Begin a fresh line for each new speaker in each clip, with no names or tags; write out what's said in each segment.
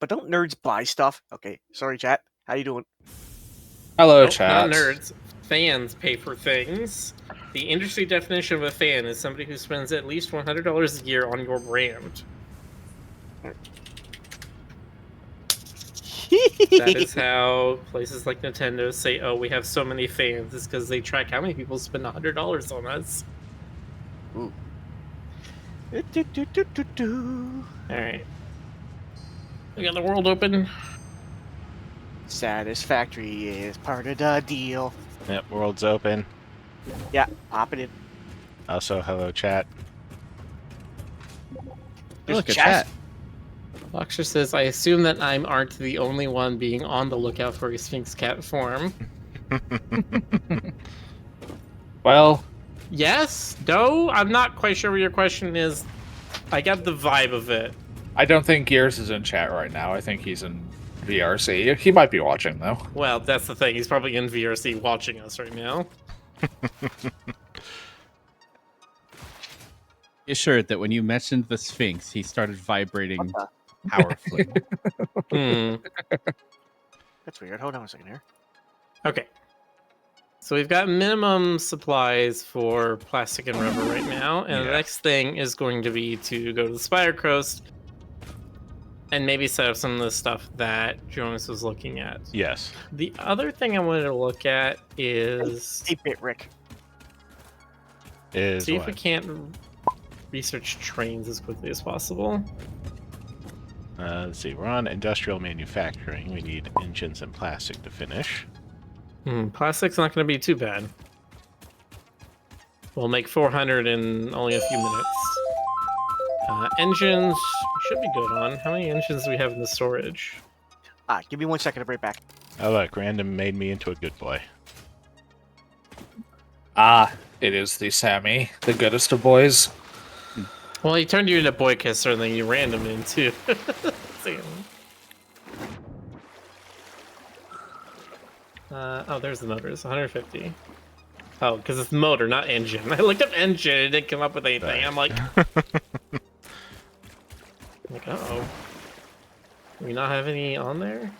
But don't nerds buy stuff? Okay, sorry, chat. How you doing?
Hello,
Nope,
chat.
not nerds. Fans pay for things. The industry definition of a fan is somebody who spends at least $100 a year on your brand. That is how places like Nintendo say, "Oh, we have so many fans." It's because they track how many people spend $100 on us.
Ooh.
All right, we got the world open.
Satisfactory is part of the deal.
Yep, world's open.
Yeah, popping in.
Also, hello, chat.
Look at chat.
Boxer says, "I assume that I aren't the only one being on the lookout for a Sphinx cat form."
Well,
Yes? No? I'm not quite sure what your question is. I got the vibe of it.
I don't think Gears is in chat right now. I think he's in VRC. He might be watching, though.
Well, that's the thing. He's probably in VRC watching us right now.
Be assured that when you mentioned the Sphinx, he started vibrating powerfully.
That's weird. Hold on a second here.
Okay. So we've got minimum supplies for plastic and rubber right now, and the next thing is going to be to go to the Spire Coast and maybe set up some of the stuff that Jonas was looking at.
Yes.
The other thing I wanted to look at is
8-bit Rick.
Is
see if
what?
we can't research trains as quickly as possible.
Let's see. We're on industrial manufacturing. We need engines and plastic to finish.
Plastic's not going to be too bad. We'll make 400 in only a few minutes. Engines should be good on. How many engines do we have in the storage?
Give me 1 second to bring it back.
Oh, look. Random made me into a good boy.
Ah, it is the Sammy, the goodest of boys.
Well, he turned you into Boy Kisser and then you ran him into. Oh, there's the motors. 150. Oh, because it's motor, not engine. I looked up engine, it didn't come up with anything. I'm like, uh-oh. Do we not have any on there?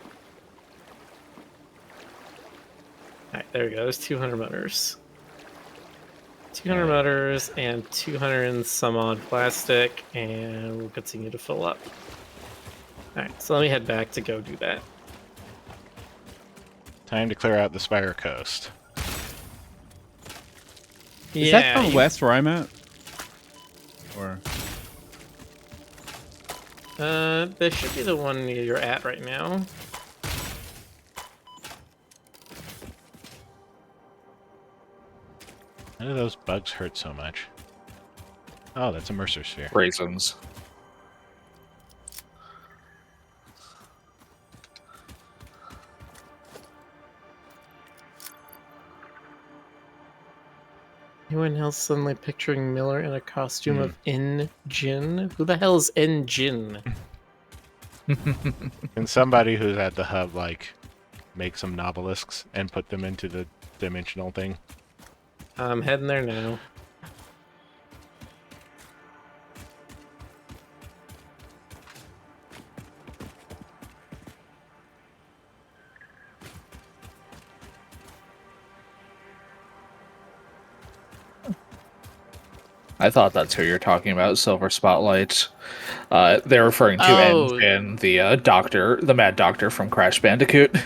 Alright, there we go. There's 200 motors. 200 motors and 200 and some odd plastic, and we'll continue to fill up. Alright, so let me head back to go do that.
Time to clear out the Spire Coast.
Is that from west where I'm at? Or
this should be the one you're at right now.
How do those bugs hurt so much? Oh, that's a Mercer sphere.
Raisins.
Anyone else suddenly picturing Miller in a costume of N-Jin? Who the hell is N-Jin?
Can somebody who's at the hub, like, make some nobelisks and put them into the dimensional thing?
I'm heading there now.
I thought that's who you're talking about, Silver Spotlight. They're referring to N, the doctor, the Mad Doctor from Crash Bandicoot.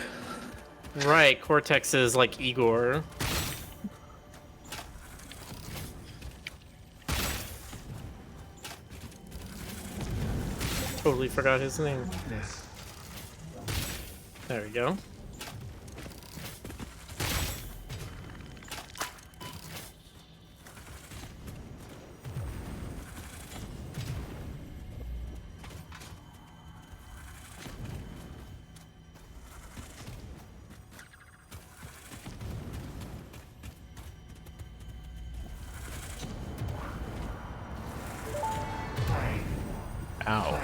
Right, Cortex is like Igor. Totally forgot his name. There we go.
Ow.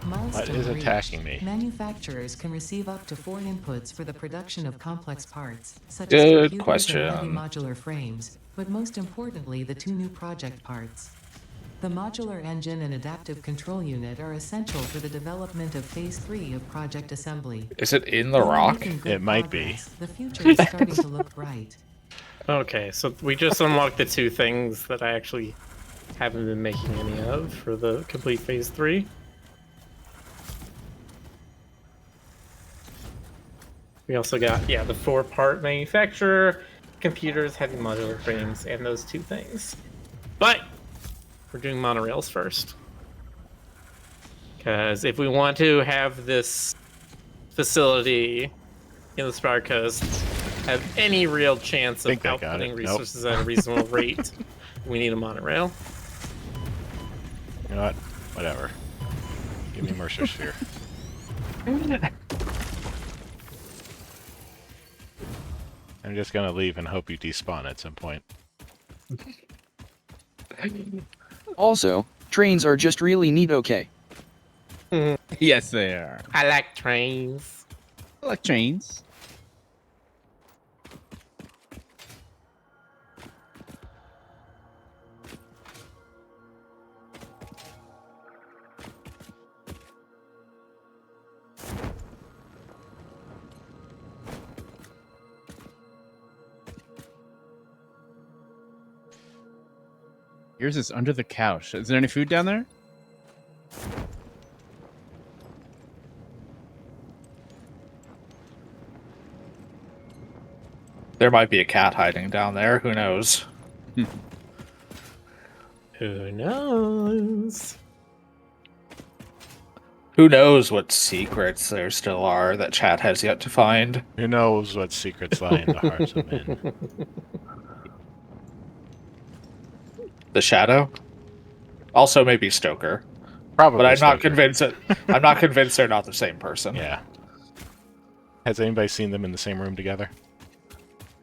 Milestone
What is
reached.
attacking me?
Manufacturers can receive up to 4 inputs for the production of complex parts, such
Good
as computers
question.
and heavy modular frames, but most importantly, the 2 new project parts. The modular engine and adaptive control unit are essential for the development of Phase 3 of Project Assembly.
Is it in the
While we're
rock?
making good
It might be.
progress, the future is starting to look bright.
Okay, so we just unlocked the 2 things that I actually haven't been making any of for the complete Phase 3. We also got, yeah, the 4-part manufacturer, computers, heavy modular frames, and those 2 things. But we're doing monorails first. Because if we want to have this facility in the Spire Coast have any real chance of
Think I got
outputting
it. Nope.
resources at a reasonable rate, we need a monorail.
You know what? Whatever. Give me Mercer Sphere. I'm just gonna leave and hope you despawn at some point.
Also, trains are just really neat, okay?
Yes, they are.
I like trains.
I like trains. Yours is under the couch. Is there any food down there?
There might be a cat hiding down there. Who knows?
Who knows?
Who knows what secrets there still are that chat has yet to find?
Who knows what secrets lie in the hearts of men?
The Shadow? Also maybe Stoker.
Probably.
But I'm not
Stoker.
convinced that I'm not convinced they're not the same person.
Yeah. Has anybody seen them in the same room together?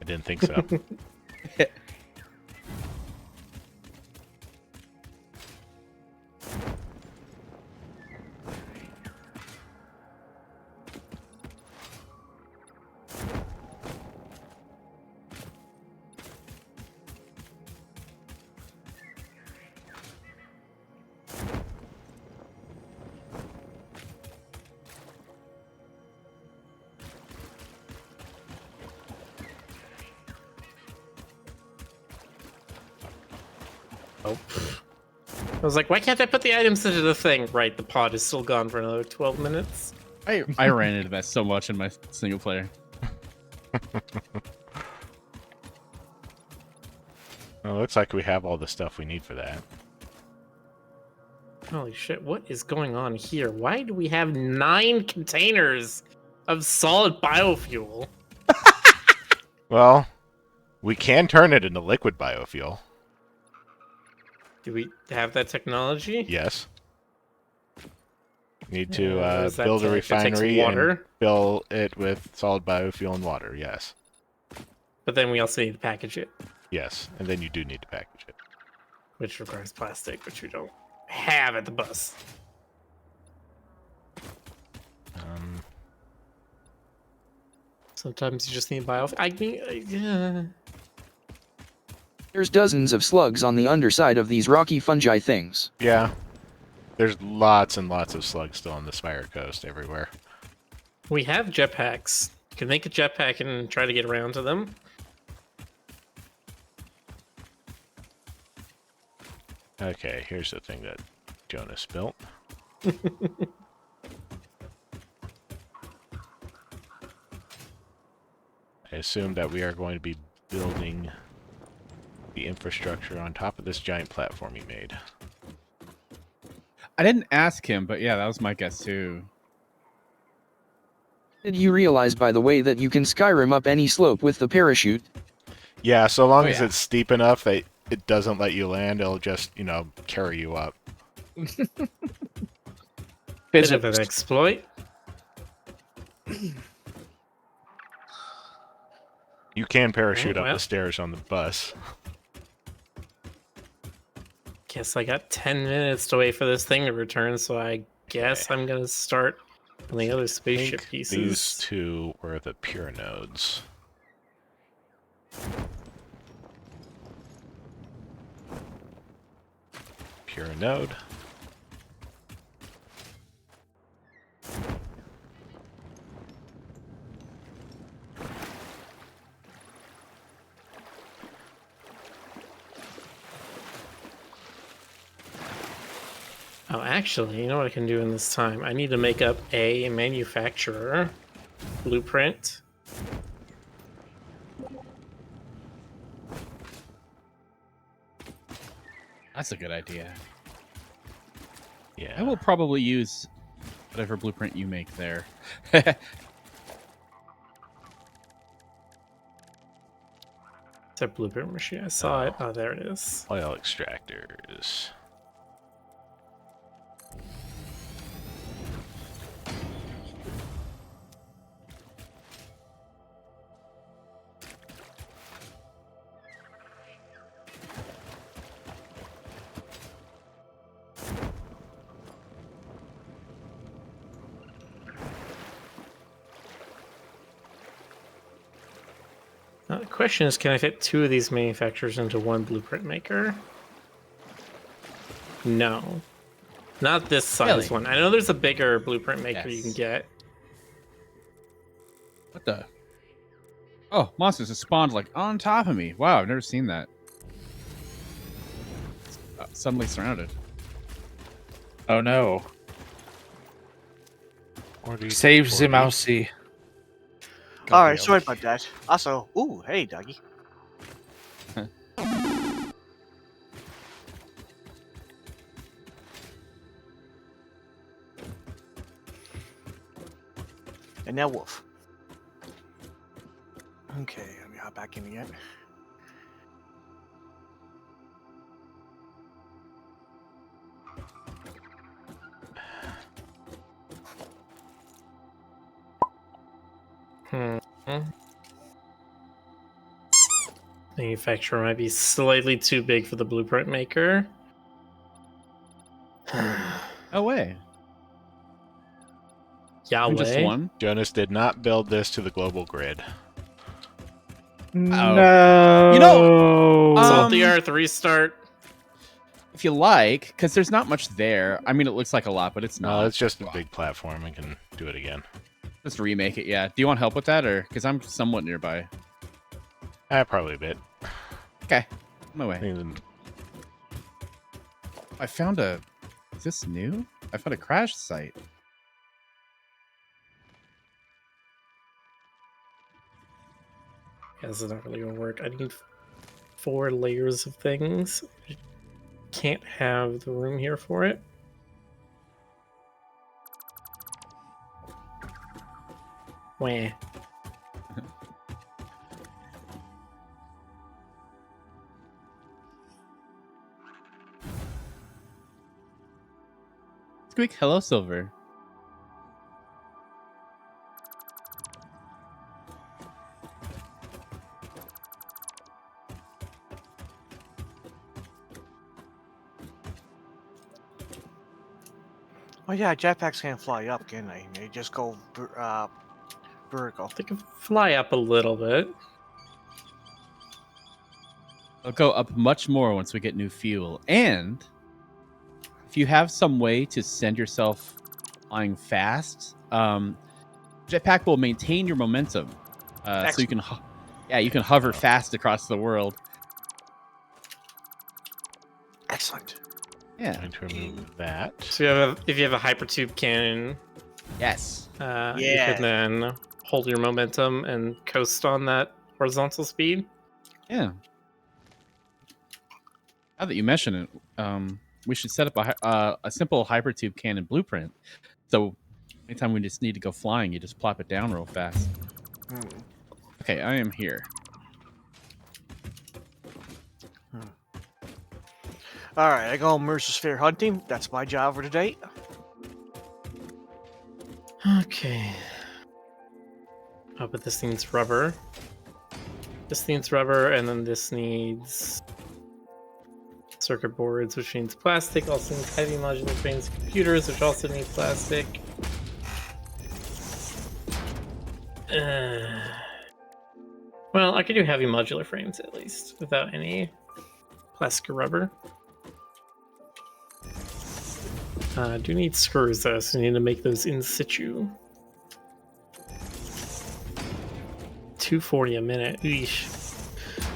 I didn't think so.
Oh. I was like, why can't I put the items into the thing? Right, the pod is still gone for another 12 minutes.
I ran into that so much in my single player.
Well, it looks like we have all the stuff we need for that.
Holy shit, what is going on here? Why do we have 9 containers of solid biofuel?
Well, we can turn it into liquid biofuel.
Do we have that technology?
Yes. Need to
What does that
build a
take? It takes
refinery and
water,
fill it with solid biofuel and water. Yes.
but then we also need to package it,
Yes. And then you do need to package it.
which requires plastic, which we don't have at the bus. Sometimes you just need biofuel. I mean,
There's dozens of slugs on the underside of these rocky fungi things.
Yeah. There's lots and lots of slugs still on the Spire Coast everywhere.
we have jetpacks. You can make a jetpack and try to get around to them.
Okay, here's the thing that Jonas built. I assume that we are going to be building the infrastructure on top of this giant platform you made.
I didn't ask him, but yeah, that was my guess too.
Did you realize, by the way, that you can Skyrim up any slope with the parachute?
Yeah, so long
Oh,
as
yeah.
it's steep enough that it doesn't let you land, it'll just, you know, carry you up.
Bit of an exploit.
You can parachute
Oh,
up
well.
the stairs on the bus.
Guess I got 10 minutes to wait for this thing to return, so I guess I'm gonna start on the other
I
spaceship
think
pieces.
these two were the pure nodes. secure a node.
Oh, actually, you know what I can do in this time? I need to make up a manufacturer blueprint.
That's a good idea.
Yeah.
I will probably use whatever blueprint you make there.
Is that blueprint machine? I saw it. Oh, there it is.
Oil extractors.
The question is, can I fit 2 of these manufacturers into one blueprint maker? No. Not this size
Really?
one. I know there's a bigger blueprint maker you can
Yes.
get.
What the? Oh, monsters have spawned like on top of me. Wow, I've never seen that. Suddenly surrounded.
Oh no.
Order
Save the
40.
mousey.
All right, sorry about that. Also, ooh, hey, doggy. And now wolf. Okay, let me hop back in again.
Manufacturer might be slightly too big for the blueprint maker.
No way. Even just
Yahweh.
one?
Jonas did not build this to the global grid.
No.
You know,
Salt the earth, restart.
If you like, because there's not much there. I mean, it looks like a lot, but it's not.
No, it's just a big platform. We can do it again.
Just remake it, yeah. Do you want help with that, or because I'm somewhat nearby?
Probably a bit.
Okay, on my way.
And
I found a. Is this new? I found a crash site.
Yeah, this is not really gonna work. I need 4 layers of things. Can't have the room here for it. Wah.
Squeak, hello, Silver.
Oh yeah, jetpacks can't fly up, can they? They just go vertical.
They can fly up a little bit.
They'll go up much more once we get new fuel. And if you have some way to send yourself flying fast, jetpack will maintain your momentum. So you can, you can hover fast across the world.
Excellent.
Yeah.
going to remove that.
So if you have a hypertube cannon,
Yes.
you
Yeah.
can then hold your momentum and coast on that horizontal speed.
Yeah. Now that you mention it, we should set up a simple hypertube cannon blueprint. So anytime we just need to go flying, you just plop it down real fast. Okay, I am here.
All right, I go Mercer's Fair hunting. That's my job for today.
Okay. Oh, but this needs rubber. This needs rubber, and then this needs circuit boards, which needs plastic. Also needs heavy modular frames, computers, which also need plastic. Well, I could do heavy modular frames at least without any plastic or rubber. I do need screws though, so I need to make those in situ. 240 a minute. Eesh.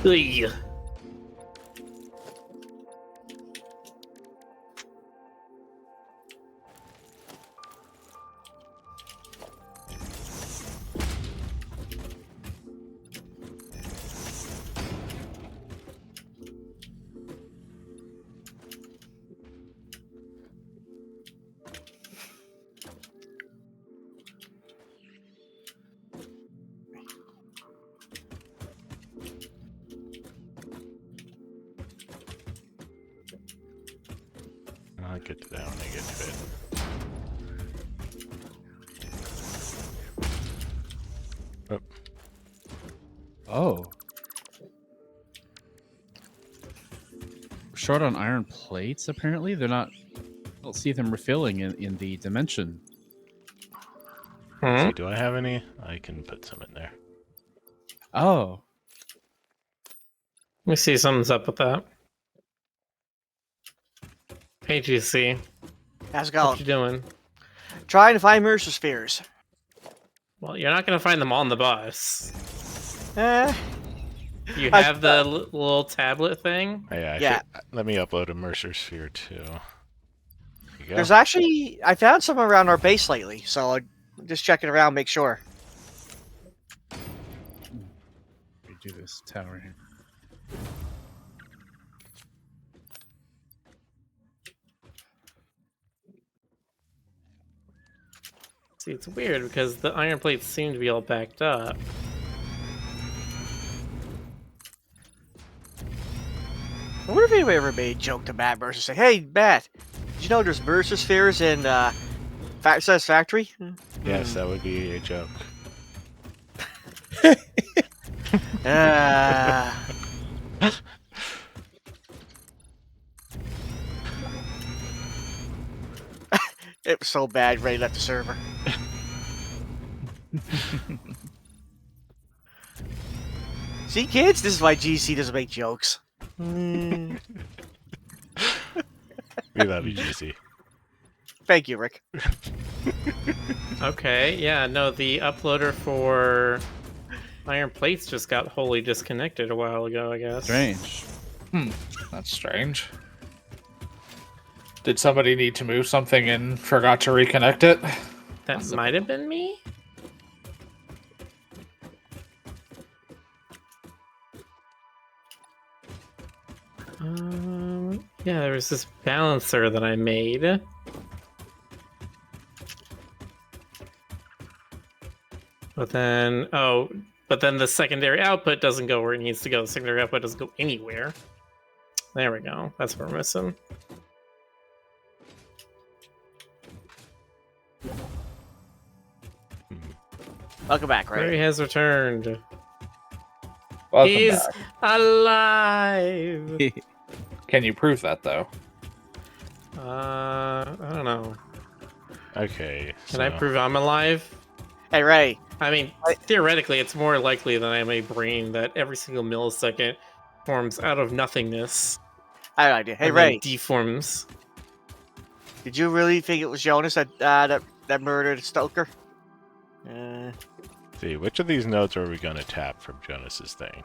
Eey.
I'll get to that when I get to it.
Oh. We're short on iron plates, apparently. They're not... I don't see them refilling in the dimension.
Hmm?
See, do I have any? I can put some in there.
Oh.
Let me see something's up with that. Hey, GC.
How's it
What
going?
you doing?
Trying to find Mercer spheres.
Well, you're not going to find them on the bus. You
I-
have the little tablet thing?
Oh, yeah,
Yeah.
Let me upload a Mercer sphere too. There you go.
There's actually, I found some around our base lately, so I'm just checking around, make sure.
Do this tower here.
See, it's weird because the iron plates seem to be all backed up.
I wonder if anybody ever made a joke to Matt Mercer, say, "Hey, Matt, did you know there's Mercer spheres in Satisfactory?"
Yes, that would be a joke.
Uh, it was so bad, Ray left the server. See, kids, this is why GC doesn't make jokes.
We love you, GC.
Thank you, Rick.
Okay, yeah, no, the uploader for iron plates just got wholly disconnected a while ago, I guess.
Strange.
That's strange. Did somebody need to move something and forgot to reconnect it?
That
Possible.
might have been me? Yeah, there was this balancer that I made. But then, but then the secondary output doesn't go where it needs to go. The secondary output doesn't go anywhere. There we go. That's what we're missing.
Welcome back,
Ray
Ray.
has returned.
Welcome
He's
back.
alive!
Can you prove that though?
I don't know.
Okay.
Can I prove I'm alive?
Hey, Ray.
I mean, theoretically, it's more likely than I have a brain that every single millisecond forms out of nothingness.
I have an idea. Hey,
and then
Ray.
deforms.
Did you really think it was Jonas that murdered Stoker?
See, which of these nodes are we going to tap from Jonas's thing?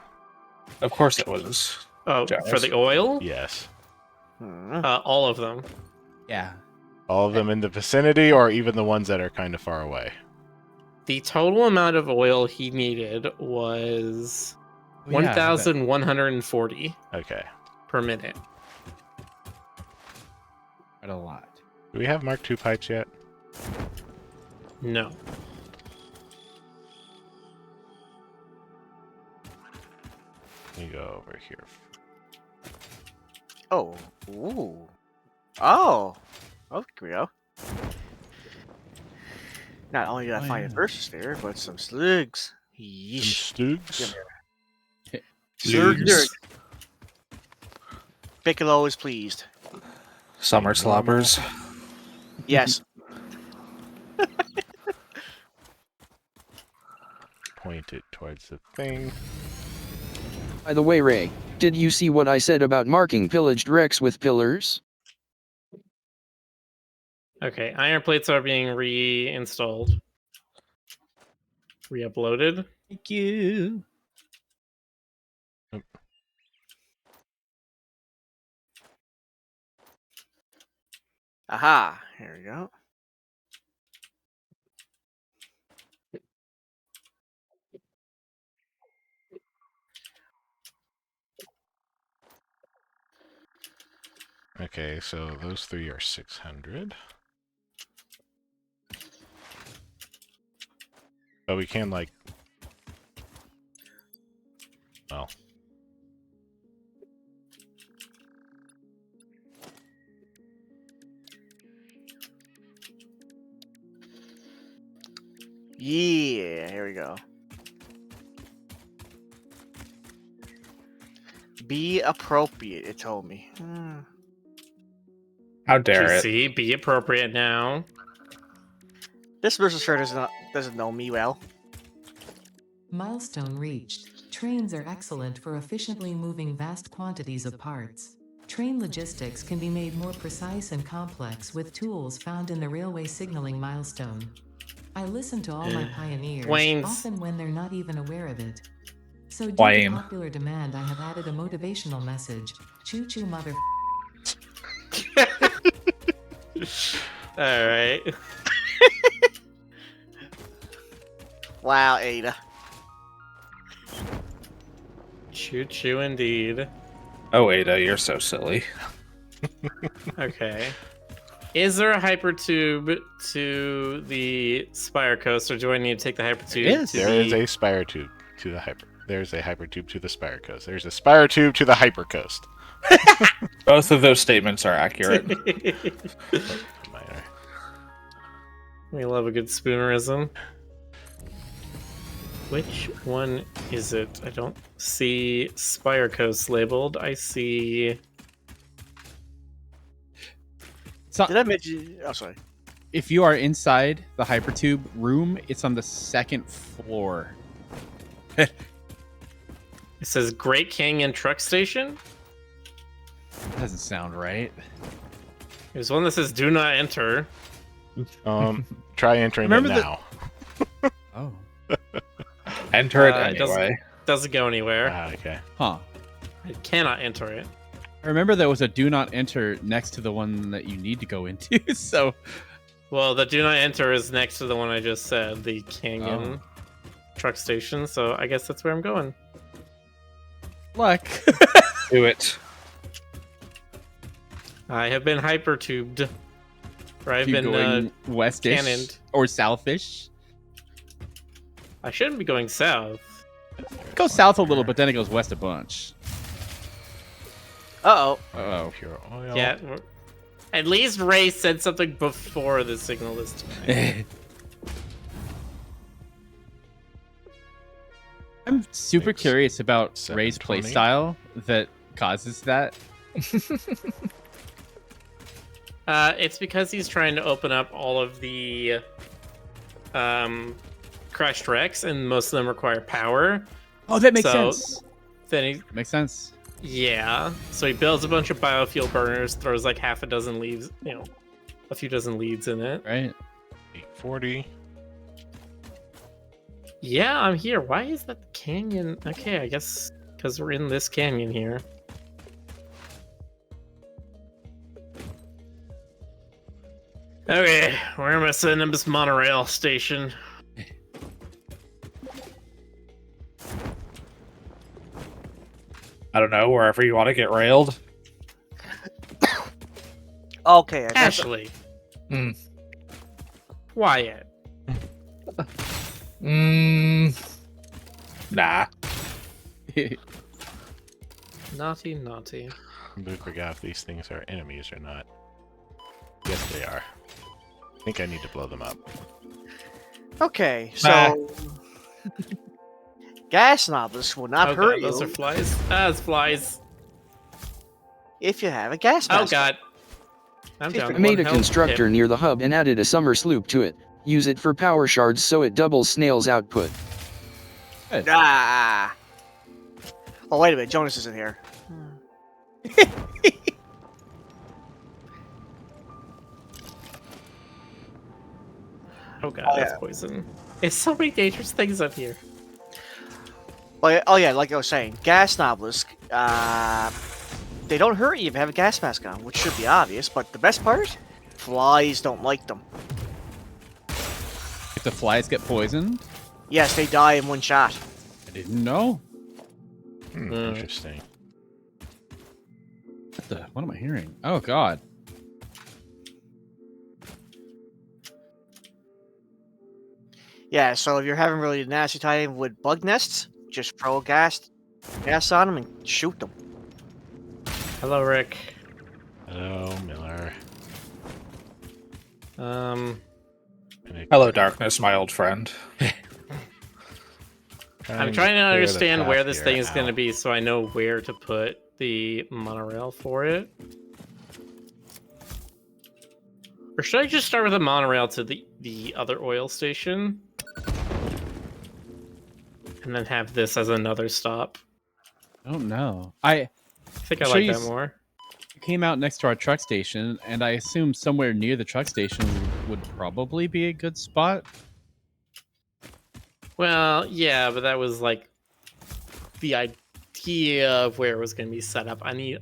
Of course it was.
Oh,
Jonas.
for the oil?
Yes.
All of them.
Yeah.
All of them in the vicinity, or even the ones that are kind of far away?
The total amount of oil he needed was
Oh, yeah,
1,140
Okay.
per minute.
Quite a lot.
Do we have Mark II pipes yet?
No.
Let me go over here.
Oh. Ooh. Oh. Oh, here we go. Not only did I find a Versus sphere, but some slugs.
Some
Yeesh.
Stoogs?
Slugs. Piccolo is pleased.
Summer sloppers.
Yes.
Point it towards the thing.
By the way, Ray, did you see what I said about marking pillaged wrecks with pillars?
Okay, iron plates are being reinstalled. Re-uploaded.
Thank you.
Aha! Here we go.
Okay, so those 3 are 600. But we can, like... Well...
Yeah, here we go. Be appropriate, it told me.
How dare it?
GC, be appropriate now.
This versus sure doesn't know me well.
Milestone reached. Trains are excellent for efficiently moving vast quantities of parts. Train logistics can be made more precise and complex with tools found in the railway signaling milestone. I listen to all my pioneers,
Wayne's.
often when they're not even aware of it. So due to
Wayne.
popular demand, I have added a motivational message. Choo choo mother.
Alright.
Wow, Ada.
Choo choo indeed.
Oh, Ada, you're so silly.
Okay. Is there a hypertube to the Spire Coast, or do I need to take the hypertube
Yes.
to
There is a spire tube to the hyper. There's a hypertube to the Spire Coast. There's a spire tube to the Hyper Coast.
Both of those statements are accurate.
Minor.
We love a good spoonerism. Which one is it? I don't see Spire Coast labeled. I see...
So,
Did I mention? Oh, sorry.
if you are inside the hypertube room, it's on the 2nd floor.
It says Great Canyon Truck Station.
Doesn't sound right.
There's one that says Do Not Enter.
Try entering
Remember
it
the-
now.
Oh.
Enter it
It doesn't-
anyway.
Doesn't go anywhere.
Ah, okay.
Huh.
I cannot enter it.
I remember there was a do not enter next to the one that you need to go into, so
Well, the Do Not Enter is next to the one I just said, the Canyon Truck Station, so I guess that's where I'm going.
luck.
Do it.
I have been hypertubed. Or I've
You
been
going westish
cannoned.
or southish?
I shouldn't be going south.
It goes south a little, but then it goes west a bunch.
Uh-oh.
Uh-oh.
Pure oil.
Yeah. At least Ray said something before the signal this time.
I'm super
Makes
curious about Ray's
720.
playstyle that causes that.
It's because he's trying to open up all of the crashed wrecks, and most of them require power.
Oh, that makes
So-
sense.
Then he,
Makes sense.
yeah. So he builds a bunch of biofuel burners, throws like half a dozen leaves, a few dozen leads in it.
Right?
840.
Yeah, I'm here. Why is that the canyon? Okay, I guess because we're in this canyon here. Okay, where am I sending this monorail station?
I don't know, wherever you want to get railed.
Okay, I got
Ashley.
Hmm.
Wyatt.
Nah.
Naughty, naughty.
I forgot if these things are enemies or not. Yes, they are. I think I need to blow them up.
Okay, so gas nozzles will not
Oh
hurt
god, those
you
are flies. Ah, it's flies.
if you have a gas
Oh
mask.
god. I'm
I
down.
I
to
made a
one health.
constructor
Hit.
near the hub and added a summer sloop to it. Use it for power shards so it doubles snail's output.
Ah. Oh wait a minute, Jonas isn't here.
Oh god,
Oh,
that's
yeah.
poison. It's so many dangerous things up here.
Oh yeah, like I was saying, gas novelist. They don't hurt you if you have a gas mask on, which should be obvious. But the best part, flies don't like them.
If the flies get poisoned,
Yes, they die in one shot.
I didn't know.
Interesting.
What am I hearing? Oh god.
Yeah, so if you're having really nasty time with bug nests, just throw gas on them and shoot them.
Hello, Rick.
Hello, Miller.
Hello, darkness, my old friend.
I'm trying to understand where this thing is going to be so I know where to put the monorail for it. Or should I just start with a monorail to the other oil station? And then have this as another stop?
I don't know.
I think I
Sure
like
you
that more.
came out next to our truck station, and I assume somewhere near the truck station would probably be a good spot.
Well, yeah, but that was like the idea of where it was going to be set up. I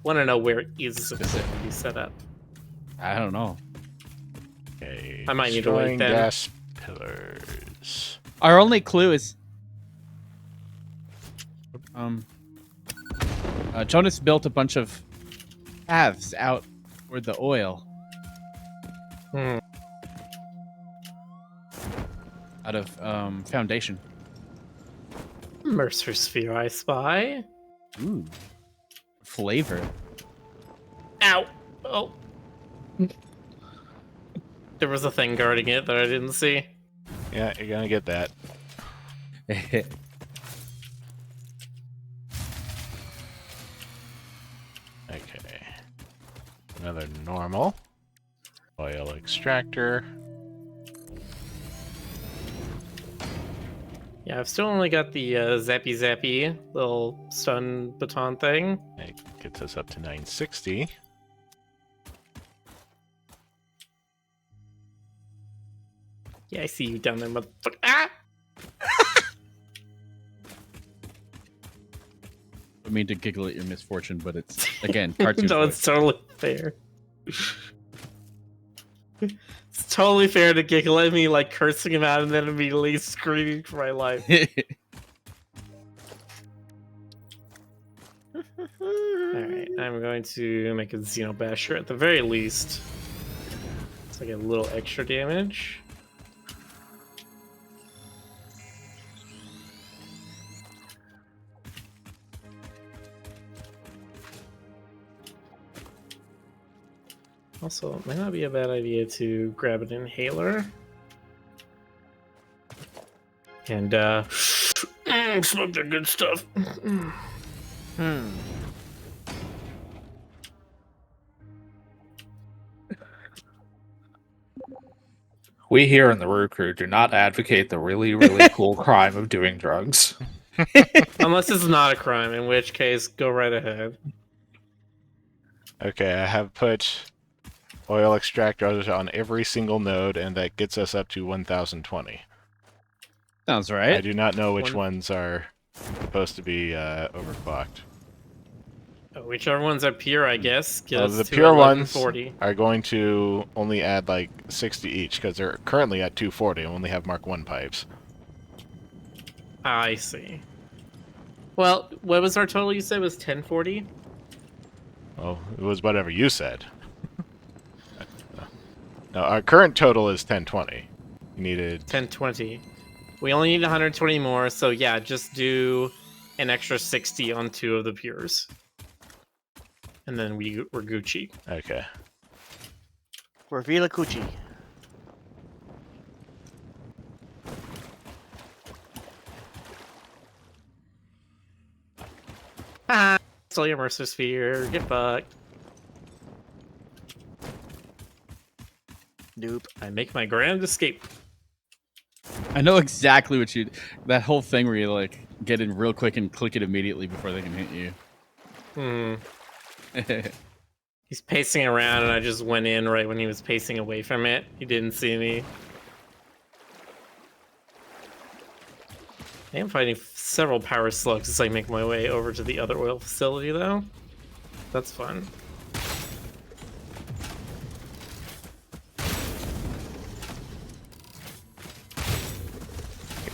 want to know where it is supposed to be set up.
I don't know.
Okay,
I might need to wait
destroying
then.
gas pillars.
Our only clue is Jonas built a bunch of paths out toward the oil out of foundation.
Mercer Sphere, I spy.
Ooh, flavor.
Ow! Oh. There was a thing guarding it that I didn't see.
Yeah, you're gonna get that. Okay. Another normal. Oil extractor.
Yeah, I've still only got the zappy zappy little stun baton thing.
It gets us up to 960.
Yeah, I see you down there, motherfucker. Ah!
I mean to giggle at your misfortune, but it's again cartoon.
No,
voice.
it's totally fair. It's totally fair to giggle at me, like cursing him out and then immediately screaming for my life. Alright, I'm going to make a Xenobasher at the very least. So I get a little extra damage. Also, it might not be a bad idea to grab an inhaler. And, smoke the good stuff.
We here in the Roo Croo do not advocate the really, really cool crime of doing drugs.
Unless it's not a crime, in which case, go right ahead.
Okay, I have put oil extractors on every single node, and that gets us up to 1020.
Sounds
I
right.
do not know which ones are supposed to be overclocked.
Whichever ones are pure, I guess.
Well,
Gets
the
to
pure ones
1140.
are going to only add like 60 each, because they're currently at 240 and only have Mark 1 pipes.
I see. Well, what was our total you said was 1040?
Well, it was whatever you said. No, our current total is 1020. You needed...
1020. We only need 120 more, so yeah, just do an extra 60 on 2 of the pures. And then we're Gucci.
Okay.
We're Vila Cucci.
Ah, stole your Mercer Sphere. Get fucked.
Nope.
I make my grand escape.
I know exactly what you. That whole thing where you like get in real quick and click it immediately before they can hit you.
He's pacing around, and I just went in right when he was pacing away from it. He didn't see me. I am fighting several power slugs as I make my way over to the other oil facility, though. That's fun.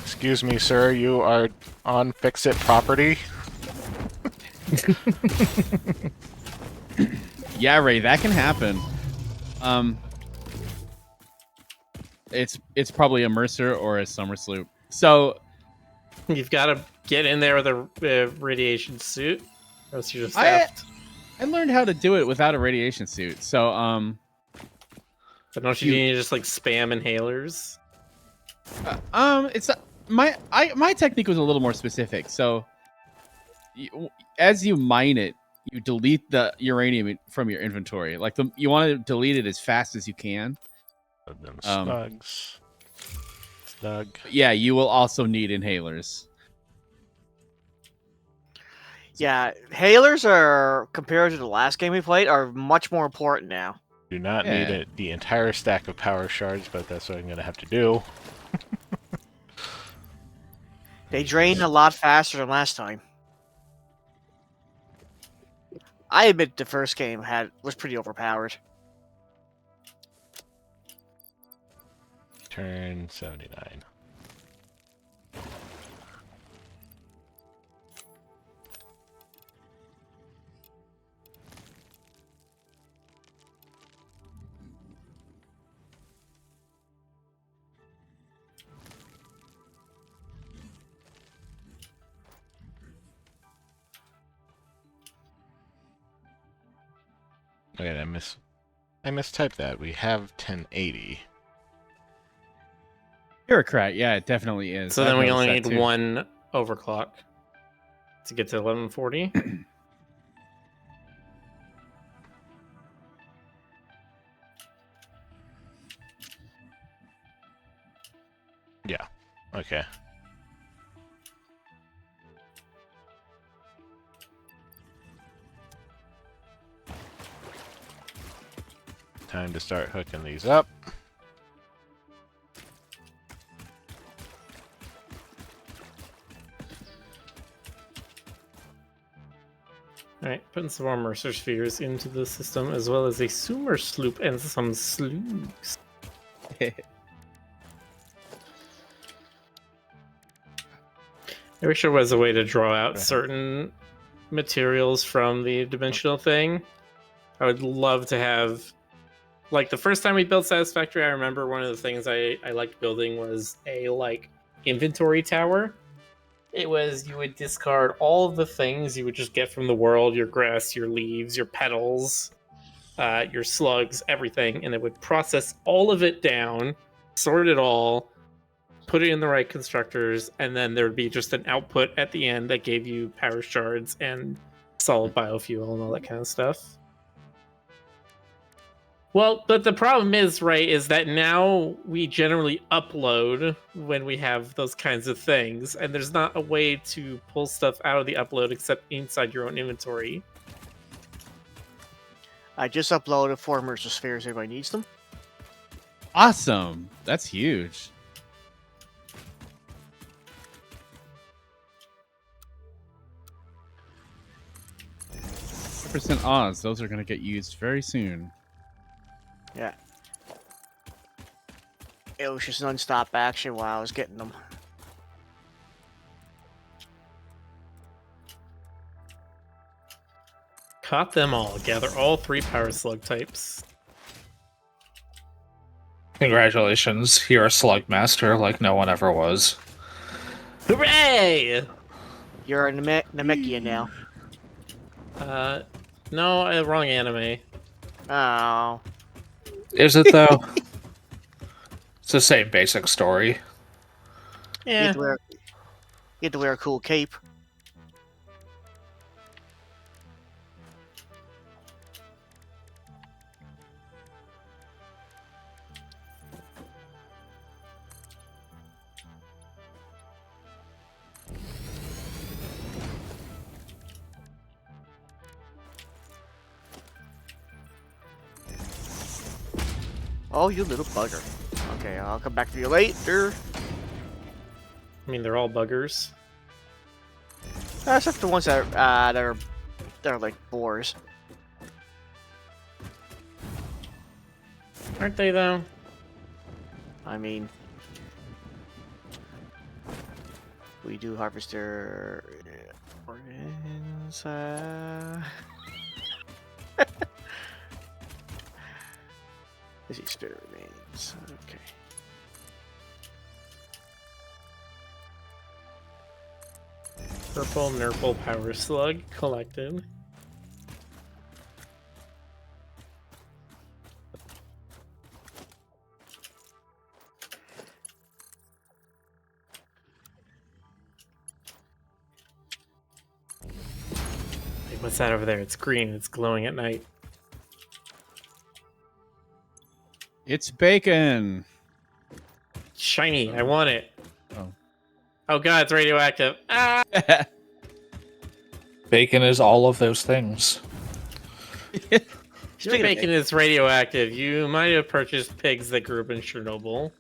Excuse me, sir, you are on Fix-It property?
Yeah, Ray, that can happen. It's probably a Mercer or a Summer Sloop. So
You've got to get in there with a radiation suit, or else you just have.
I learned how to do it without a radiation suit. So
But don't you need to just like spam inhalers?
it's my technique was a little more specific. So as you mine it, you delete the uranium from your inventory. Like you want to delete it as fast as you can.
And then slugs. Slug.
Yeah, you will also need inhalers.
Yeah, hailers are, compared to the last game we played, are much more important now.
Do not need the entire stack of power shards, but that's what I'm going to have to do.
They drain a lot faster than last time. I admit the first game was pretty overpowered.
Turn 79. Okay, I mistyped that. We have 1080.
Bureaucrat, yeah, it definitely is.
So then we only need one overclock to get to 1140.
Yeah. Okay. Time to start hooking these up.
Alright, putting some more Mercer spheres into the system, as well as a Sumer sloop and some slugs. I wish there was a way to draw out certain materials from the dimensional thing. I would love to have... Like, the first time we built Satisfactory, I remember one of the things I liked building was a, like, inventory tower. It was, you would discard all of the things you would just get from the world, your grass, your leaves, your petals, your slugs, everything, and it would process all of it down, sort it all, put it in the right constructors, and then there would be just an output at the end that gave you power shards and solid biofuel and all that kind of stuff. Well, but the problem is, right, is that now we generally upload when we have those kinds of things, and there's not a way to pull stuff out of the upload except inside your own inventory.
I just uploaded 4 Mercer spheres. Everybody needs them.
Awesome. That's huge. % odds. Those are going to get used very soon.
Yeah. It was just non-stop action while I was getting them.
Caught them all. Gather all 3 power slug types.
Congratulations, you're a slug master like no one ever was.
Hooray!
You're a Namekian now.
No, wrong anime.
Oh.
Is it though? It's the same basic story.
You
Yeah.
get to wear a cool cape. Oh, you little bugger. Okay, I'll come back to you later.
I mean, they're all buggers.
Except the ones that are like boars.
Aren't they, though?
I mean, we do harvest their organs. Is he spirit remains? Okay.
Purple Nurple Power Slug collected. Wait, what's that over there? It's green. It's glowing at night.
It's bacon.
Shiny. I want it.
Oh.
Oh god, it's radioactive. Ah!
Bacon is all of those things.
Your
Speaking of
bacon is radioactive. You might have purchased pigs that grew up in Chernobyl.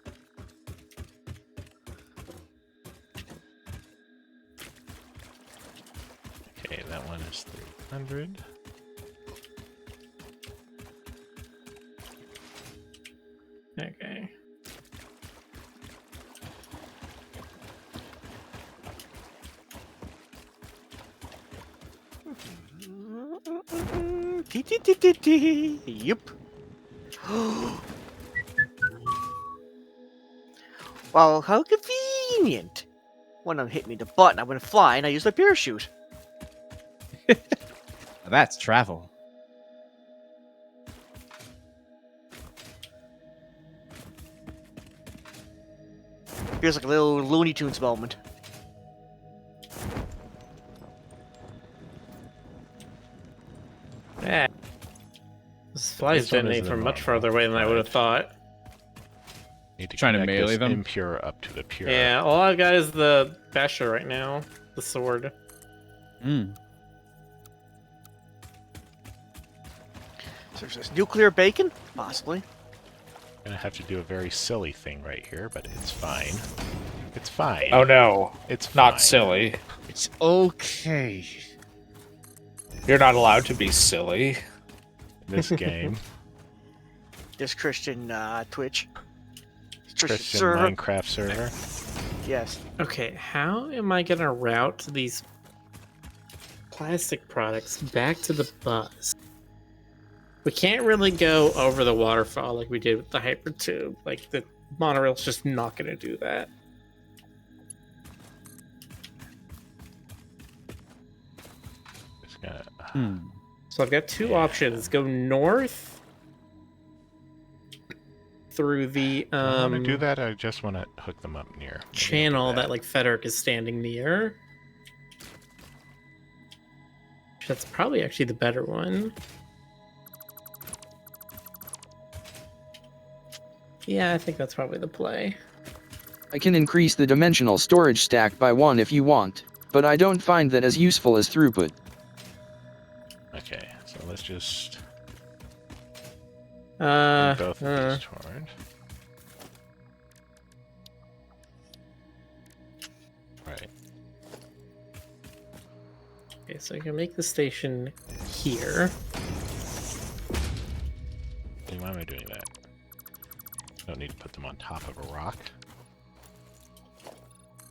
Okay, that one is 300.
Okay.
Yup. Well, how convenient. When I'm hitting me the button, I'm gonna fly and I use my parachute.
That's travel.
Feels like a little Looney Tunes moment.
Yeah. This flies
This one is
detonate
the
from much
normal,
farther away than I would have thought.
Need to
Trying to
connect
melee
this
them?
impure up to the pure.
Yeah, all I've got is the basher right now. The sword.
Mm.
So there's nuclear bacon? Possibly.
Gonna have to do a very silly thing right here, but it's fine. It's fine.
Oh no,
It's
not
fine.
silly.
It's okay.
You're not allowed to be silly.
This game.
This Christian Twitch. Christian
Christian
server.
Minecraft server.
Yes.
Okay, how am I gonna route these plastic products back to the bus? We can't really go over the waterfall like we did with the hyper tube. Like the monorail's just not gonna do that.
Just gonna,
Hmm.
So I've got two options: go north through the
I want to do that. I just want to hook them up near. Maybe I'll do
channel that like Federic is standing near. That's probably actually the better one. Yeah, I think that's probably the play.
I can increase the dimensional storage stack by 1 if you want, but I don't find that as useful as throughput.
Okay, so let's just
Uh,
move both of these toward. Right.
okay, so I can make the station here.
Why am I doing that? Don't need to put them on top of a rock.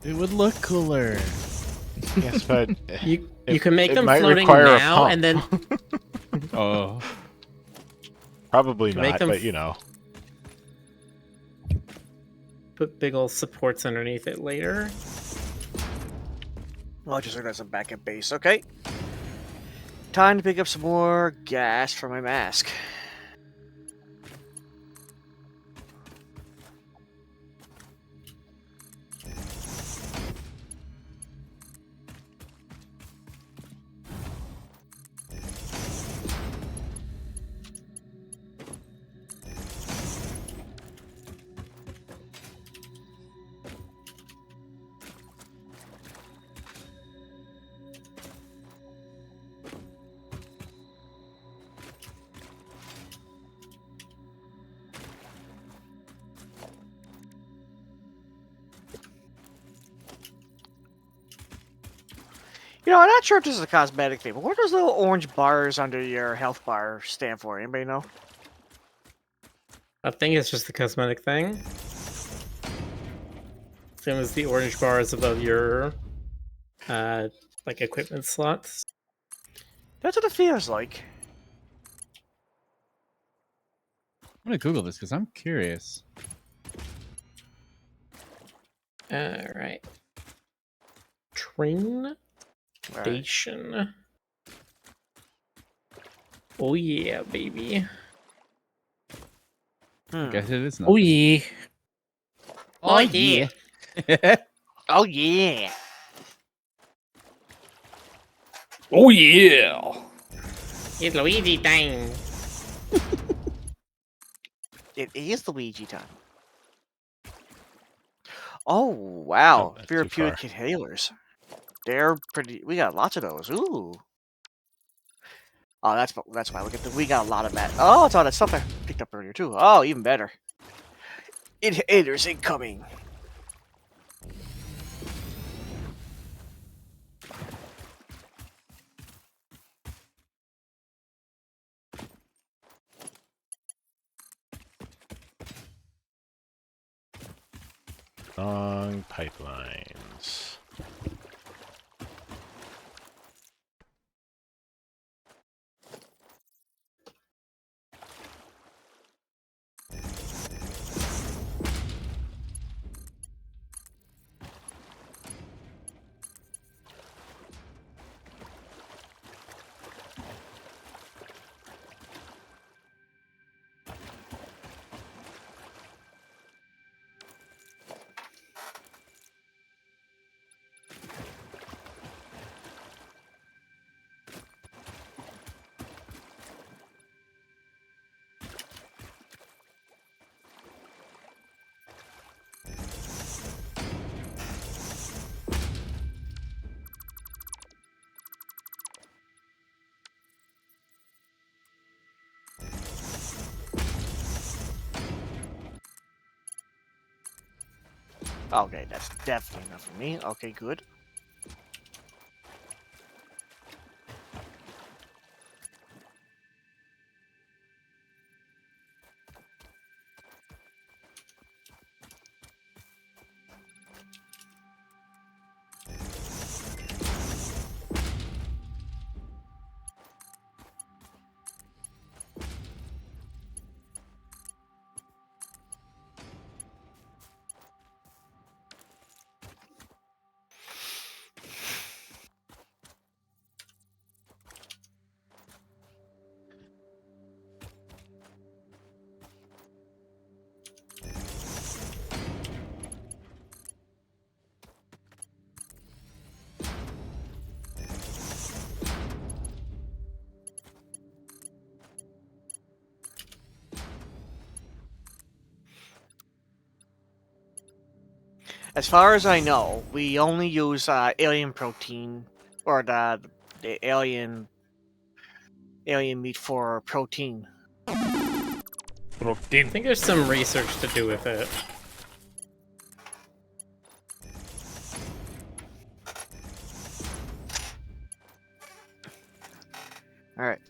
It would look cooler.
Yes, but
You
it-
can make
it
them
might
floating
require a
now,
pump.
and then
Oh.
probably
Make
not.
them
But you know,
put big old supports underneath it later.
Well, just as a backup base. Okay. Time to pick up some more gas for my mask. You know, I'm not sure if this is a cosmetic thing, but what do those little orange bars under your health bar stand for? Anybody know?
I think it's just a cosmetic thing. Same as the orange bars above your like equipment slots.
That's what it feels like.
I'm gonna Google this because I'm curious.
Alright. Train
All right.
station. Oh yeah, baby.
I guess it is not.
Oh yeah.
Oh, yeah.
Oh yeah.
Oh yeah.
It's Luigi time.
It is Luigi time. Oh wow,
Oh, that's too
therapeutic
far.
inhalers. They're pretty. We got lots of those. Ooh. Oh, that's why. Look at we got a lot of that. Oh, it's all that stuff I picked up earlier too. Oh, even better. Inhalers incoming.
Long pipelines.
Okay, that's definitely enough for me. Okay, good. As far as I know, we only use alien protein or the alien meat for protein.
I think there's some research to do with it.
All right.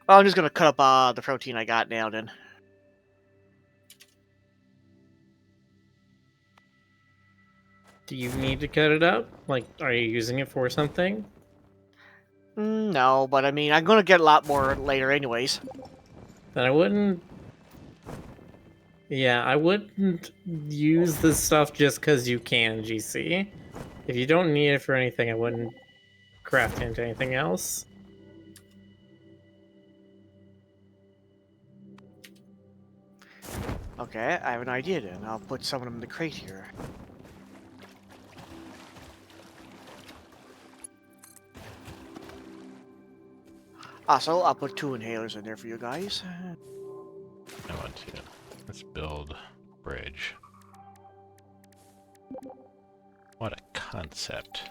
Well, I'm just gonna cut up the protein I got now. Then.
Do you need to cut it up? Like, are you using it for something?
No, but I mean, I'm gonna get a lot more later, anyways.
Then I wouldn't. Yeah, I wouldn't use this stuff just because you can, GC. If you don't need it for anything, I wouldn't craft it into anything else.
Okay, I have an idea then. I'll put some of them in the crate here. Also, I'll put 2 inhalers in there for you guys.
I want to. Let's build bridge. What a concept.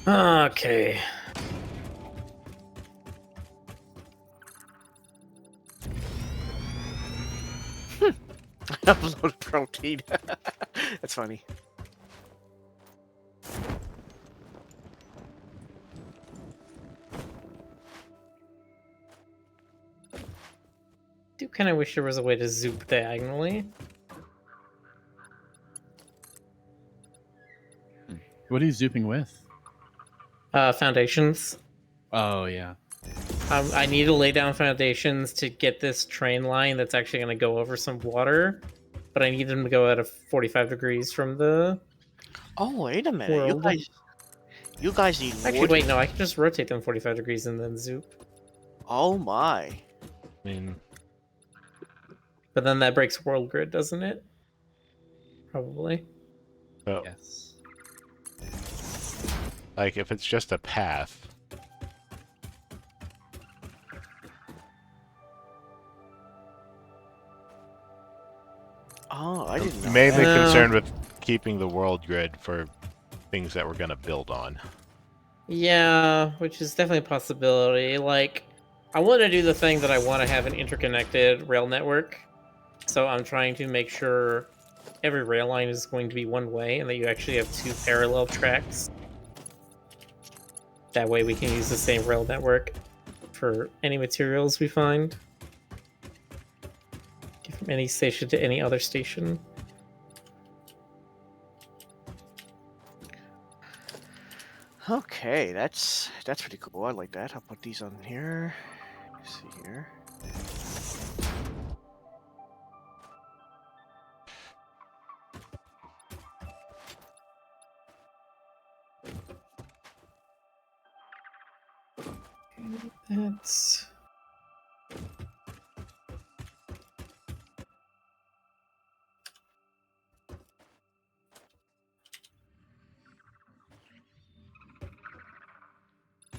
Okay.
Upload protein. That's funny.
Do kind of wish there was a way to zoop diagonally.
What are you zooping with?
Foundations.
Oh yeah.
I need to lay down foundations to get this train line that's actually going to go over some water, but I need them to go at a 45 degrees from the
Oh, wait a minute.
world.
You guys need
Actually,
wood.
wait, no, I can just rotate them 45 degrees and then zoop.
Oh my.
I mean,
But then that breaks world grid, doesn't it? Probably.
so,
Yes.
like, if it's just a path,
Oh, I didn't know.
mainly
No.
concerned with keeping the world grid for things that we're going to build on.
Yeah, which is definitely a possibility. Like, I want to do the thing that I want to have an interconnected rail network. So I'm trying to make sure every rail line is going to be one way and that you actually have two parallel tracks. That way we can use the same rail network for any materials we find. Get from any station to any other station.
Okay, that's pretty cool. I like that. I'll put these on here. Let's see here.
That's...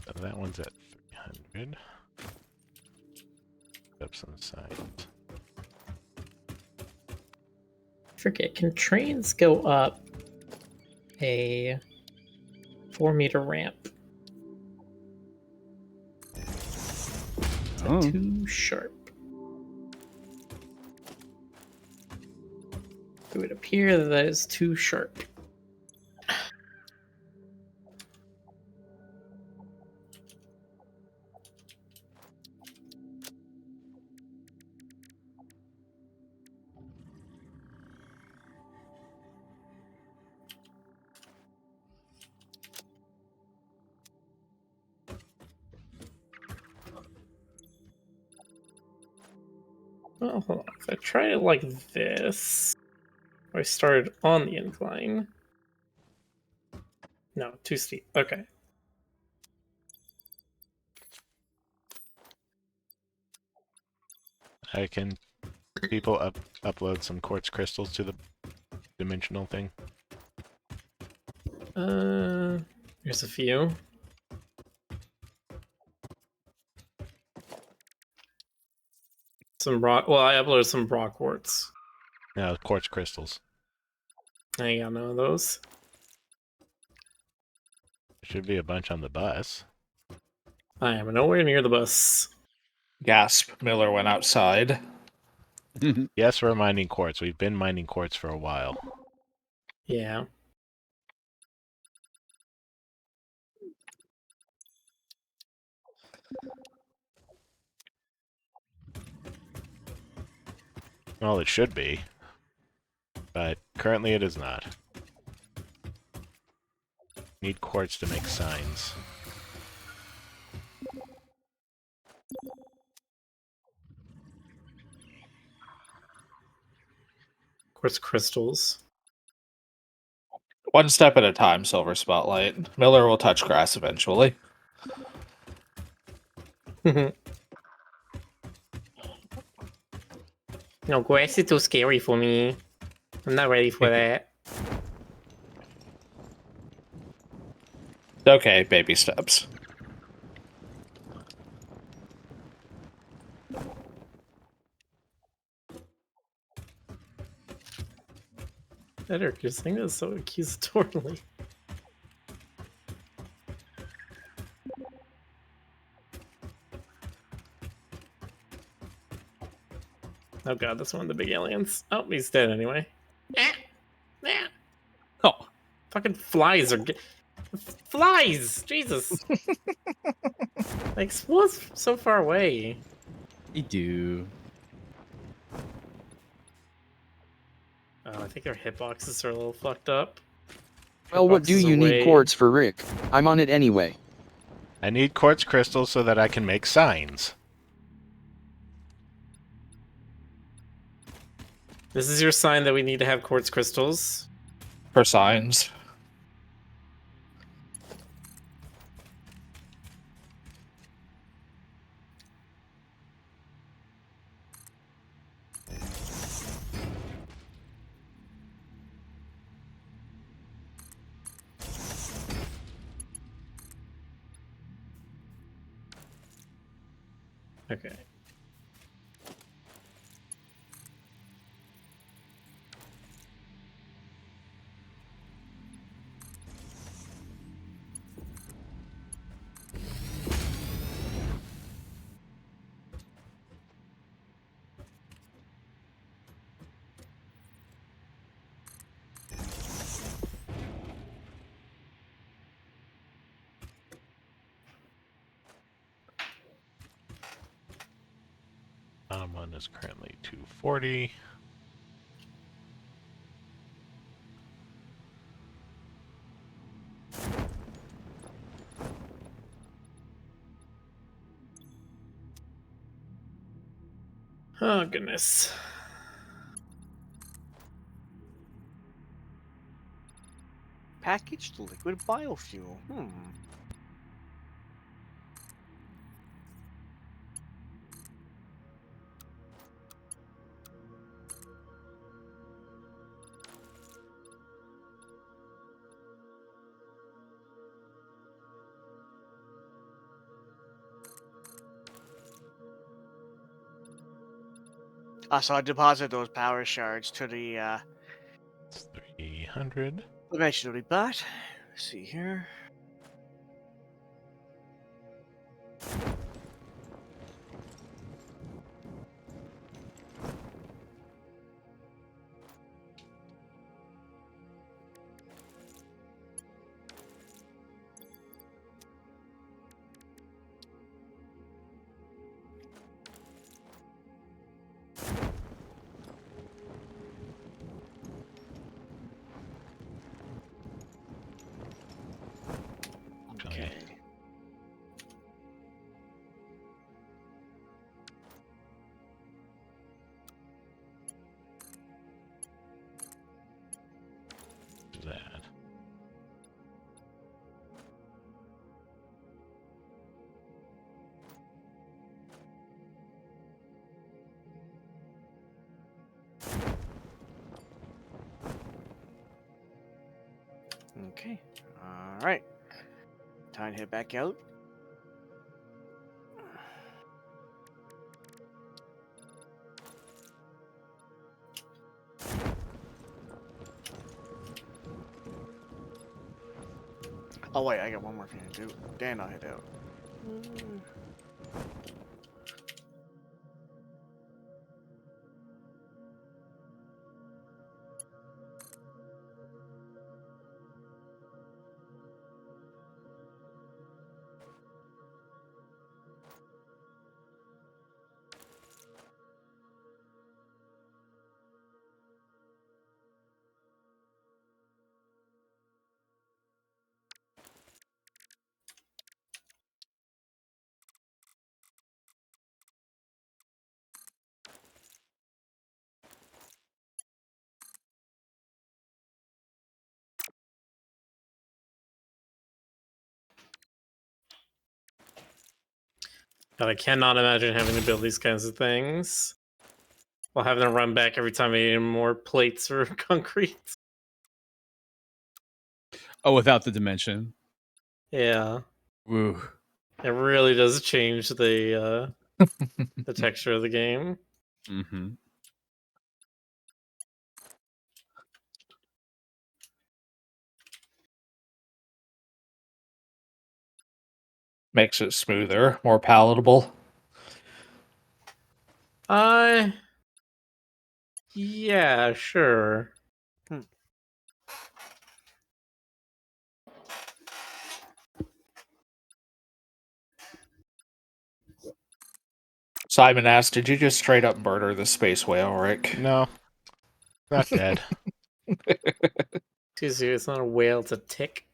So that one's at 300. Steps on the side.
Forget, can trains go up a 4-meter ramp? Is that
Oh.
too sharp? It would appear that that is too sharp. Well, hold on. If I try it like this, I started on the incline. No, too steep. Okay.
Can people upload some quartz crystals to the dimensional thing?
Here's a few. Some rock. Well, I uploaded some rock quartz.
No, quartz crystals.
I ain't got none of those.
There should be a bunch on the bus.
I am nowhere near the bus.
Gasp. Miller went outside.
Yes, we're mining quartz. We've been mining quartz for a while.
Yeah.
Well, it should be. But currently it is not. Need quartz to make signs.
Quartz crystals.
One step at a time, Silver Spotlight. Miller will touch grass eventually.
No, grass is too scary for me. I'm not ready for that.
Okay, baby steps.
Better, you're saying this so accusatorily. Oh god, that's one of the big aliens. Oh, he's dead anyway.
Oh,
Fucking flies are flies! Jesus! They explode so far away.
they do.
Oh, I think their hitboxes are a little fucked up.
Well, what do
Hitboxes
you need
away.
quartz for, Rick? I'm on it anyway.
I need quartz crystals so that I can make signs.
This is your sign that we need to have quartz crystals.
For signs.
Okay.
Bottom one is currently 240.
Oh goodness.
Packaged liquid biofuel. So I deposit those power shards to the
It's 300.
eventually, but let's see here. Okay.
That.
Okay. All right. Time to head back out. Oh wait, I got one more thing to do. Then I'll head out.
God, I cannot imagine having to build these kinds of things while having to run back every time I need more plates or concrete.
Oh, without the dimension.
Yeah,
Woo.
it really does change the texture of the game.
Mm-hmm.
Makes it smoother, more palatable.
Yeah, sure.
Simon asked, "Did you just straight up murder the space whale, Rick?"
No, not dead.
Excuse you, it's not a whale, it's a tick.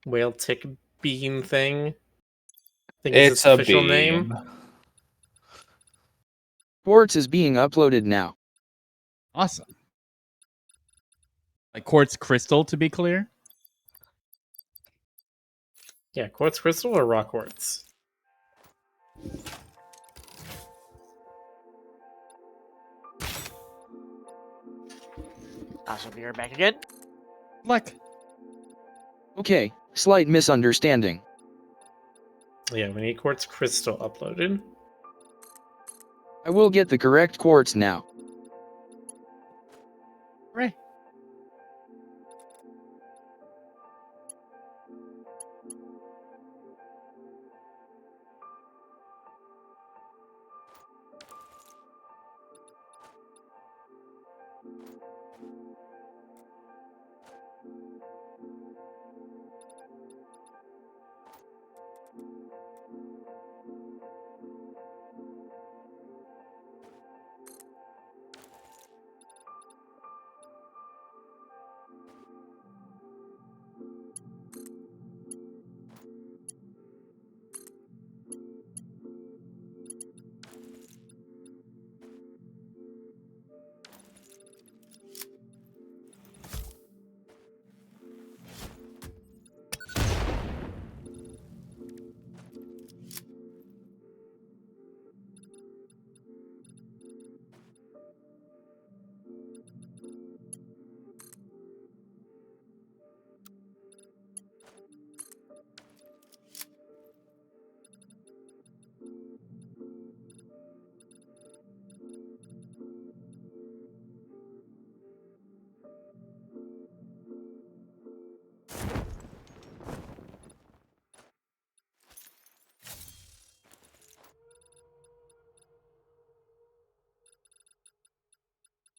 Whale tick bean thing. I think is its
It's a
official name.
beam.
Quartz is being uploaded now.
Awesome. Like quartz crystal, to be clear.
Yeah, quartz crystal or rock quartz?
Awesome, you're back again.
Like,
Okay, slight misunderstanding.
Yeah, we need quartz crystal uploaded.
I will get the correct quartz now.
right.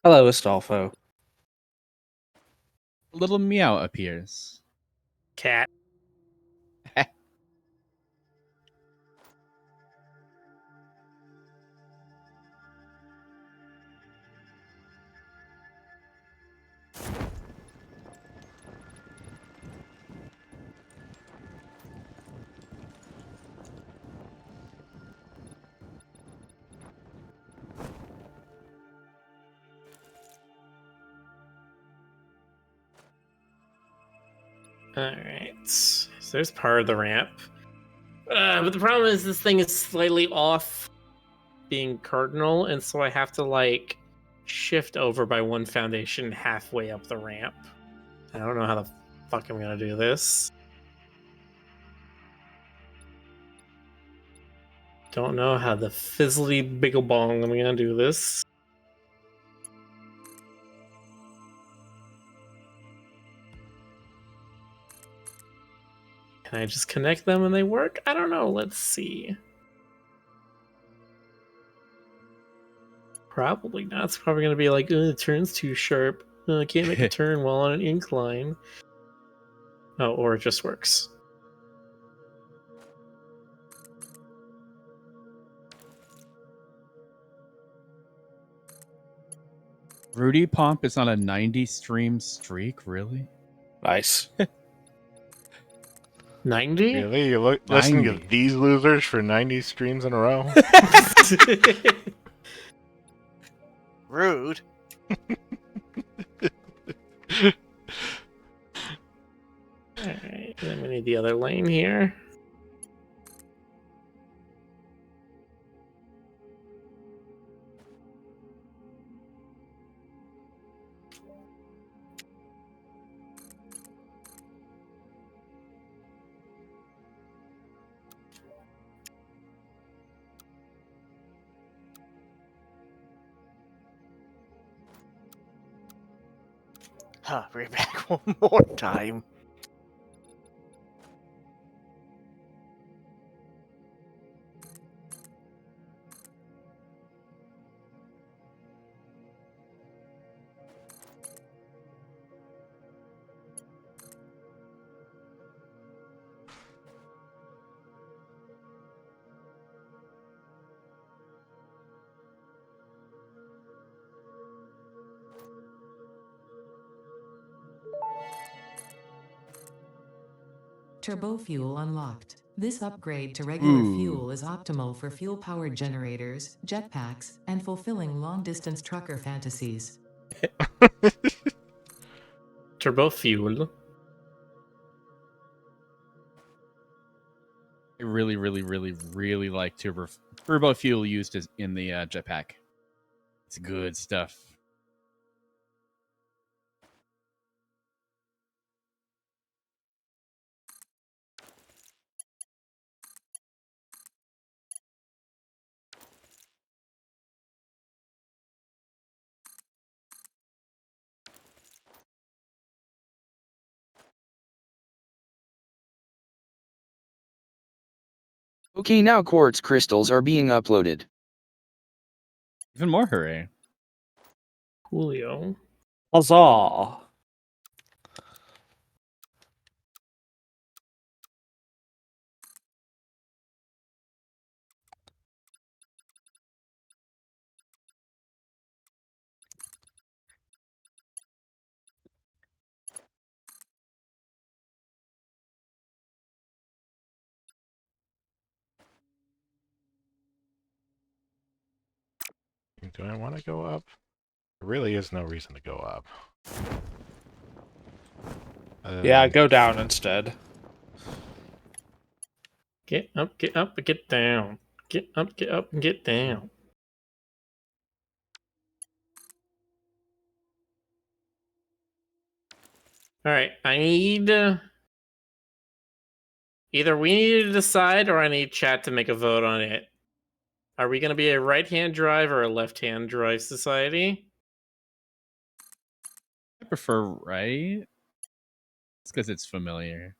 Hello, Astolfo.
A little meow appears.
Cat. Alright. So there's part of the ramp. But the problem is this thing is slightly off being cardinal, and so I have to like shift over by one foundation halfway up the ramp. I don't know how the fuck I'm gonna do this. Don't know how the fizzly biggle bong I'm gonna do this. Can I just connect them and they work? I don't know. Let's see. Probably not. It's probably going to be like, the turn's too sharp. I can't make a turn while on an incline. Oh, or it just works.
Rudy Pomp is on a 90 stream streak, really?
Nice.
90?
Really? You listen to
90.
these losers for 90 streams in a row?
Rude.
Alright, then we need the other lane here.
Huh, bring it back one more time.
Turbo fuel unlocked. This upgrade to regular
Ooh.
fuel is optimal for fuel-powered generators, jetpacks, and fulfilling long-distance trucker fantasies.
Turbo fuel.
I really, really, really, really like turbo fuel used in the jetpack. It's good stuff.
Okay, now quartz crystals are being uploaded.
Even more hooray.
Julio.
Huzzah!
Do I want to go up? There really is no reason to go up.
Yeah, go down instead.
Get up, and get down. Get up, and get down. Alright, I need... either we need to decide or I need chat to make a vote on it. Are we going to be a right-hand drive or a left-hand drive society?
I prefer right. It's because it's familiar.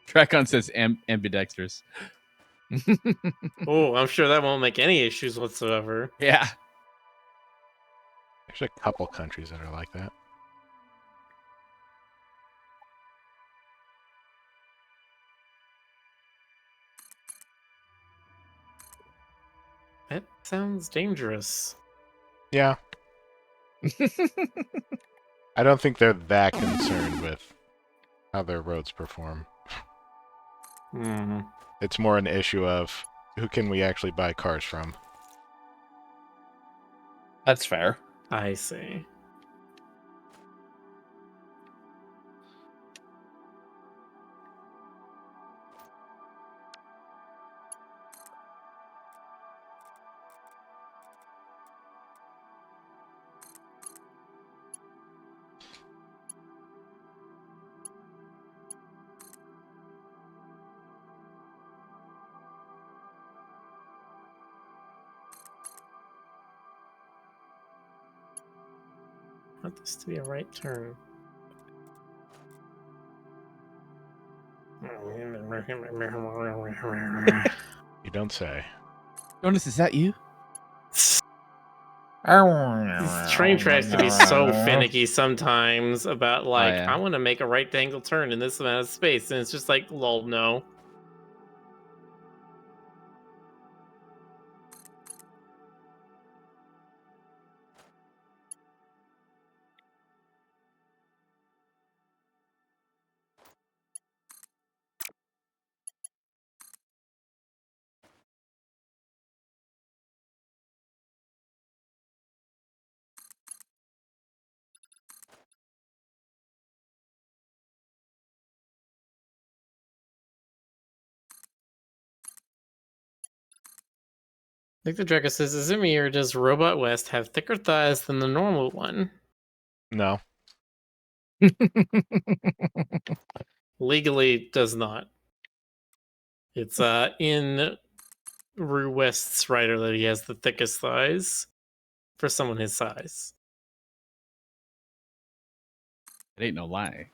Tracon says ambidextrous.
Oh, I'm sure that won't make any issues whatsoever.
Yeah.
There's a couple countries that are like that.
That sounds dangerous.
Yeah. I don't think they're that concerned with how their roads perform.
Hmm.
It's more an issue of who can we actually buy cars from?
That's fair.
I see. I want this to be a right turn.
You don't say.
Jonas, is that you?
These train tracks can be so finicky sometimes about like,
yeah.
I want to make a right angle turn in this amount of space, and it's just like, lol, no. Like the Draco says, is it me or does Robot West have thicker thighs than the normal one?
No.
Legally does not. It's in Rue West's writer that he has the thickest thighs for someone his size.
It ain't no lie.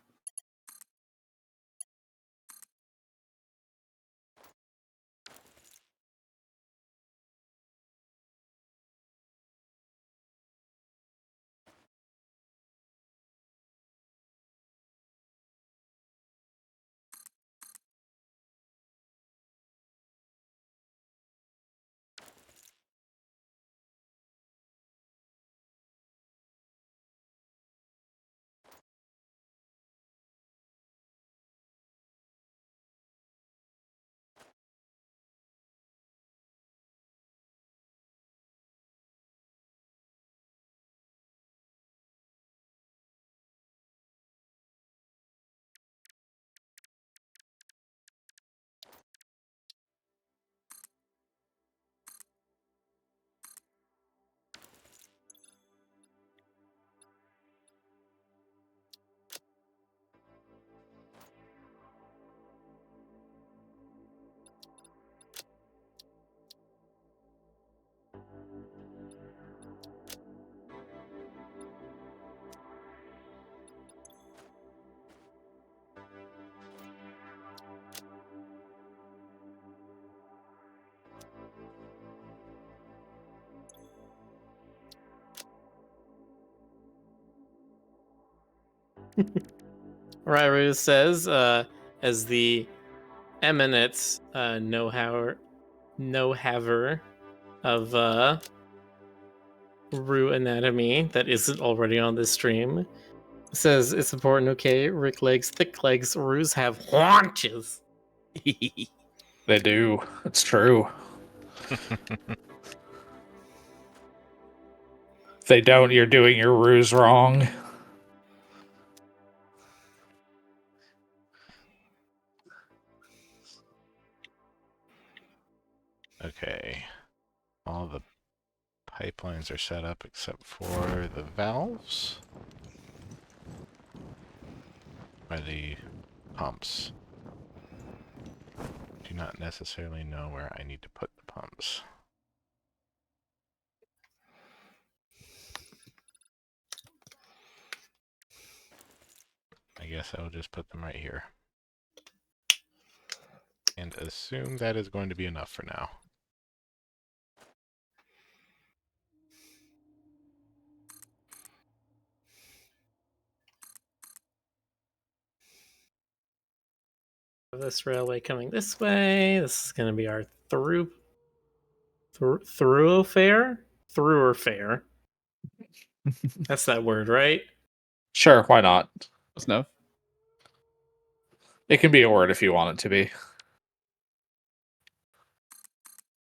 Rairu says, as the eminent know-haver of Roo Anatomy that isn't already on this stream, says it's important. Okay, Rick legs, thick legs. Roos have haunches.
They do. It's true. If they don't, you're doing your ruse wrong.
Okay. All the pipelines are set up except for the valves. Or the pumps. Do not necessarily know where I need to put the pumps. I guess I'll just put them right here. And assume that is going to be enough for now.
This railway coming this way. This is going to be our thoroughfare. That's that word, right?
Sure, why not?
Close enough.
It can be a word if you want it to be.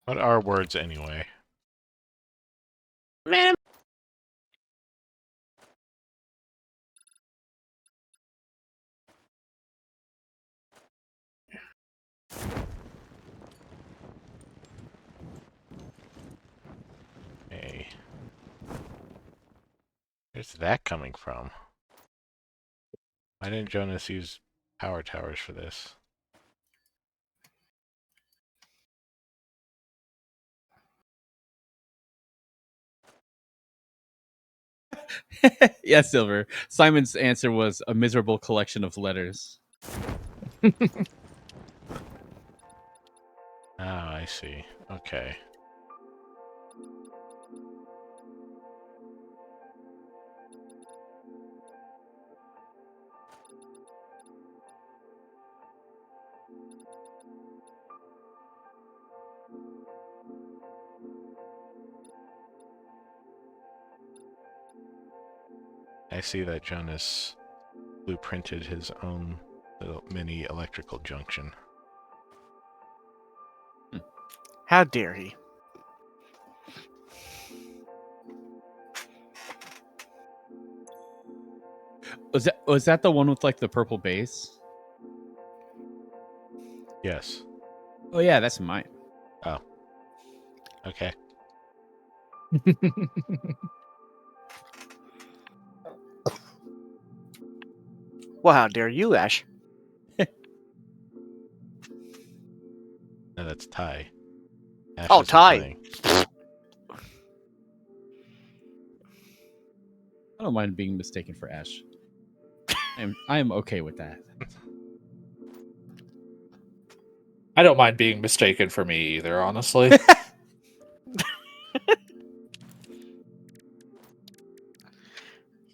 What are words anyway?
Man.
Hey. Where's that coming from? Why didn't Jonas use power towers for this?
Yeah, Silver. Simon's answer was a miserable collection of letters.
Oh, I see. Okay. I see that Jonas blueprinted his own little mini electrical junction.
How dare he?
Was that the one with like the purple base?
Yes.
Oh yeah, that's mine.
Oh. Okay.
Well, how dare you, Ash?
No, that's Ty. Ash
Oh,
isn't
Ty.
playing.
I don't mind being mistaken for Ash. I am okay with that.
I don't mind being mistaken for me either, honestly.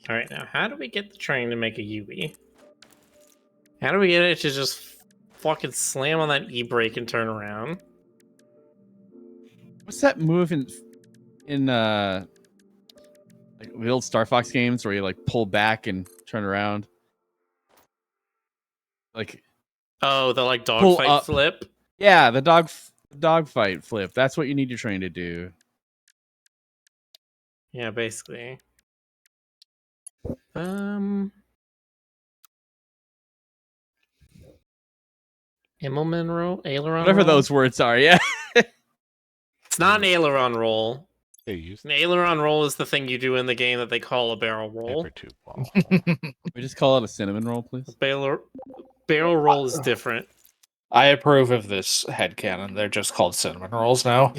All right, now how do we get the train to make a UE? How do we get it to just fucking slam on that e-brake and turn around?
What's that move in like the old Star Fox games where you like pull back and turn around? Like
Oh, the like
pull
dogfight
up.
flip.
Yeah, the dogfight flip. That's what you need your train to do.
Yeah, basically. Immelman roll, aileron.
Whatever
roll?
those words are. Yeah.
It's not an aileron roll.
Hey, use
An aileron roll is the thing you do in the game that they call a barrel roll.
paper tube ball.
We just call it a cinnamon roll, please.
Barrel roll is different.
I approve of this headcanon. They're just called cinnamon rolls now.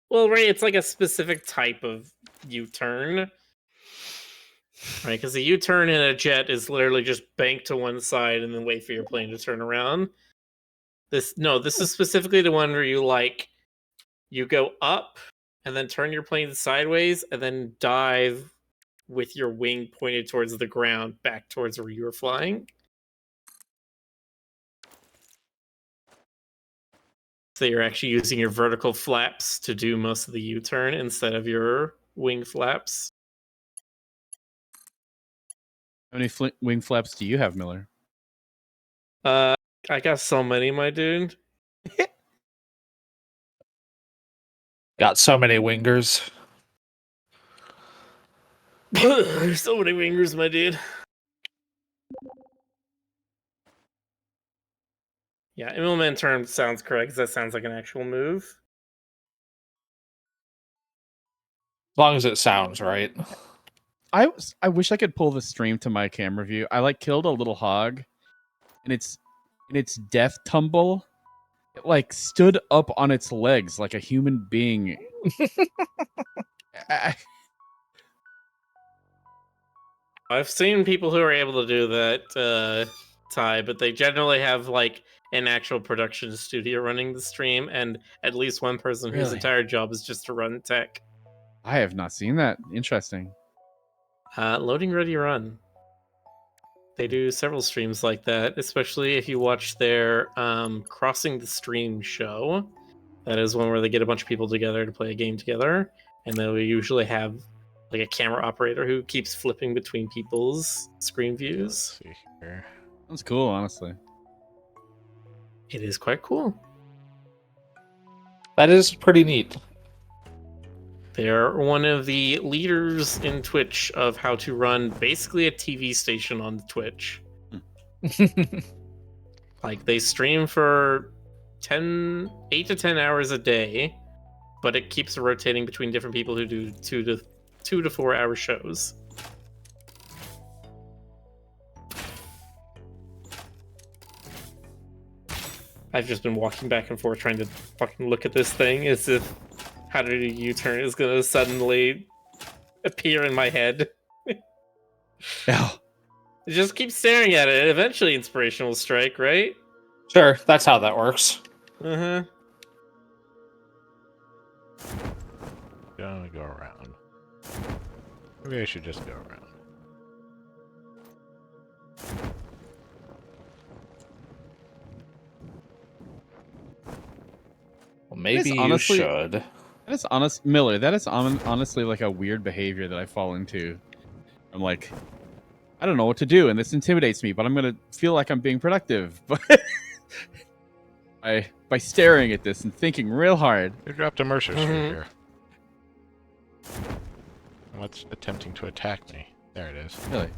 Well, right, it's like a specific type of U-turn. Right, because a U-turn in a jet is literally just bank to one side and then wait for your plane to turn around. This is specifically the one where you go up and then turn your plane sideways and then dive with your wing pointed towards the ground, back towards where you were flying. So you're actually using your vertical flaps to do most of the U-turn instead of your wing flaps.
How many wing flaps do you have, Miller?
I got so many, my dude.
Got so many wingers.
There's so many wingers, my dude. Yeah, implement term sounds correct because that sounds like an actual move.
As long as it sounds right.
I wish I could pull the stream to my camera view. I like killed a little hog, and its death tumble, it like stood up on its legs like a human being.
I've seen people who are able to do that, Ty, but they generally have like an actual production studio running the stream, and at least one person whose
Really?
entire job is just to run tech.
I have not seen that. Interesting.
Loading Ready Run. They do several streams like that, especially if you watch their Crossing the Stream show. That is one where they get a bunch of people together to play a game together, and they'll usually have like a camera operator who keeps flipping between people's screen views.
Let's see here.
That's cool, honestly.
It is quite cool.
That is pretty neat.
They're one of the leaders in Twitch of how to run basically a TV station on Twitch. Like they stream for 8 to 10 hours a day, but it keeps rotating between different people who do 2 to 4 hour shows. I've just been walking back and forth trying to fucking look at this thing as if how to do a U-turn is gonna suddenly appear in my head.
Yeah.
Just keep staring at it, and eventually inspiration will strike, right?
Sure, that's how that works.
Uh-huh.
Gonna go around. Maybe I should just go around.
Well, maybe
honestly-
you should.
That is honest, Miller. That is honestly like a weird behavior that I fall into. I'm like, I don't know what to do, and this intimidates me. But I'm gonna feel like I'm being productive, but by staring at this and thinking real hard.
You dropped a Mercer Street
Mhm.
here. What's attempting to attack me? There it is.
Really.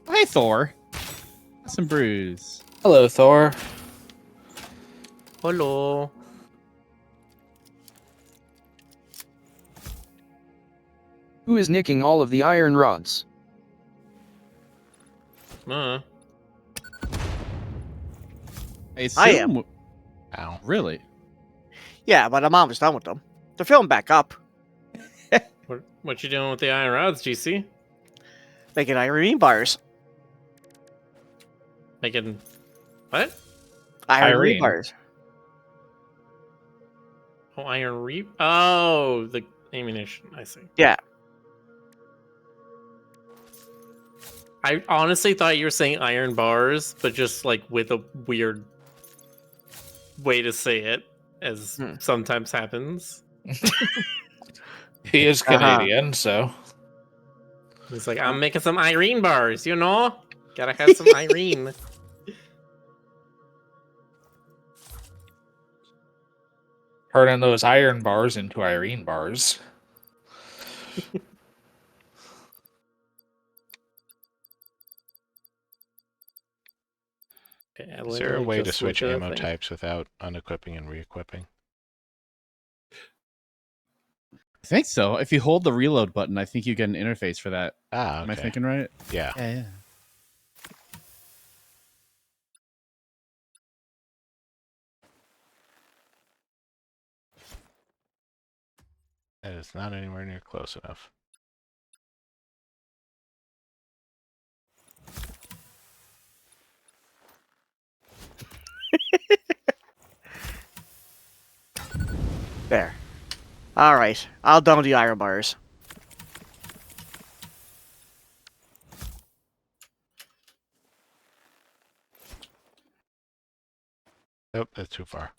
Oh, hey, Thor. Some bruise.
Hello, Thor.
Hello.
Who is nicking all of the iron rods?
Uh,
I assume.
am.
Ow.
Really?
Yeah, but I'm almost done with them. They're filling back up.
what you doing with the iron rods, GC?
Making iron bars.
Making what?
Iron
Irene.
rebars.
Oh, iron re. Oh, the ammunition. I see.
Yeah.
I honestly thought you were saying iron bars, but just like with a weird way to say it, as sometimes happens.
He is Canadian, so.
He's like, I'm making some Irene bars, you know? Gotta have some Irene.
Turning those iron bars into Irene bars.
Okay, I
Is there a
literally
way to
just
switch
looked at that
ammo
thing.
types without unequipping and re-equipping?
I think so. If you hold the reload button, I think you get an interface for that.
Ah, okay.
Am I thinking right?
Yeah.
Yeah.
That is not anywhere near close enough.
There. All right. I'll dump the iron bars.
Nope, that's too far.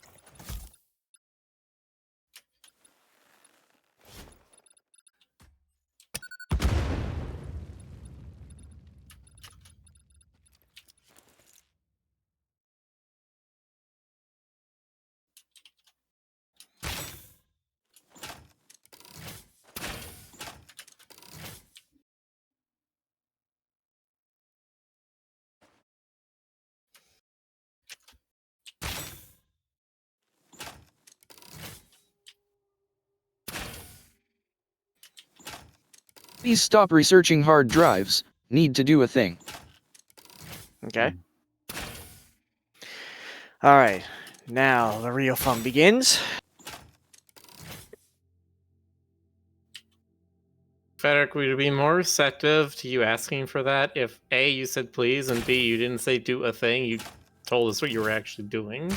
Please stop researching hard drives. Need to do a thing.
Okay. All right. Now the real fun begins.
Frederick, would you be more receptive to you asking for that if A, you said please, and B, you didn't say do a thing, you told us what you were actually doing?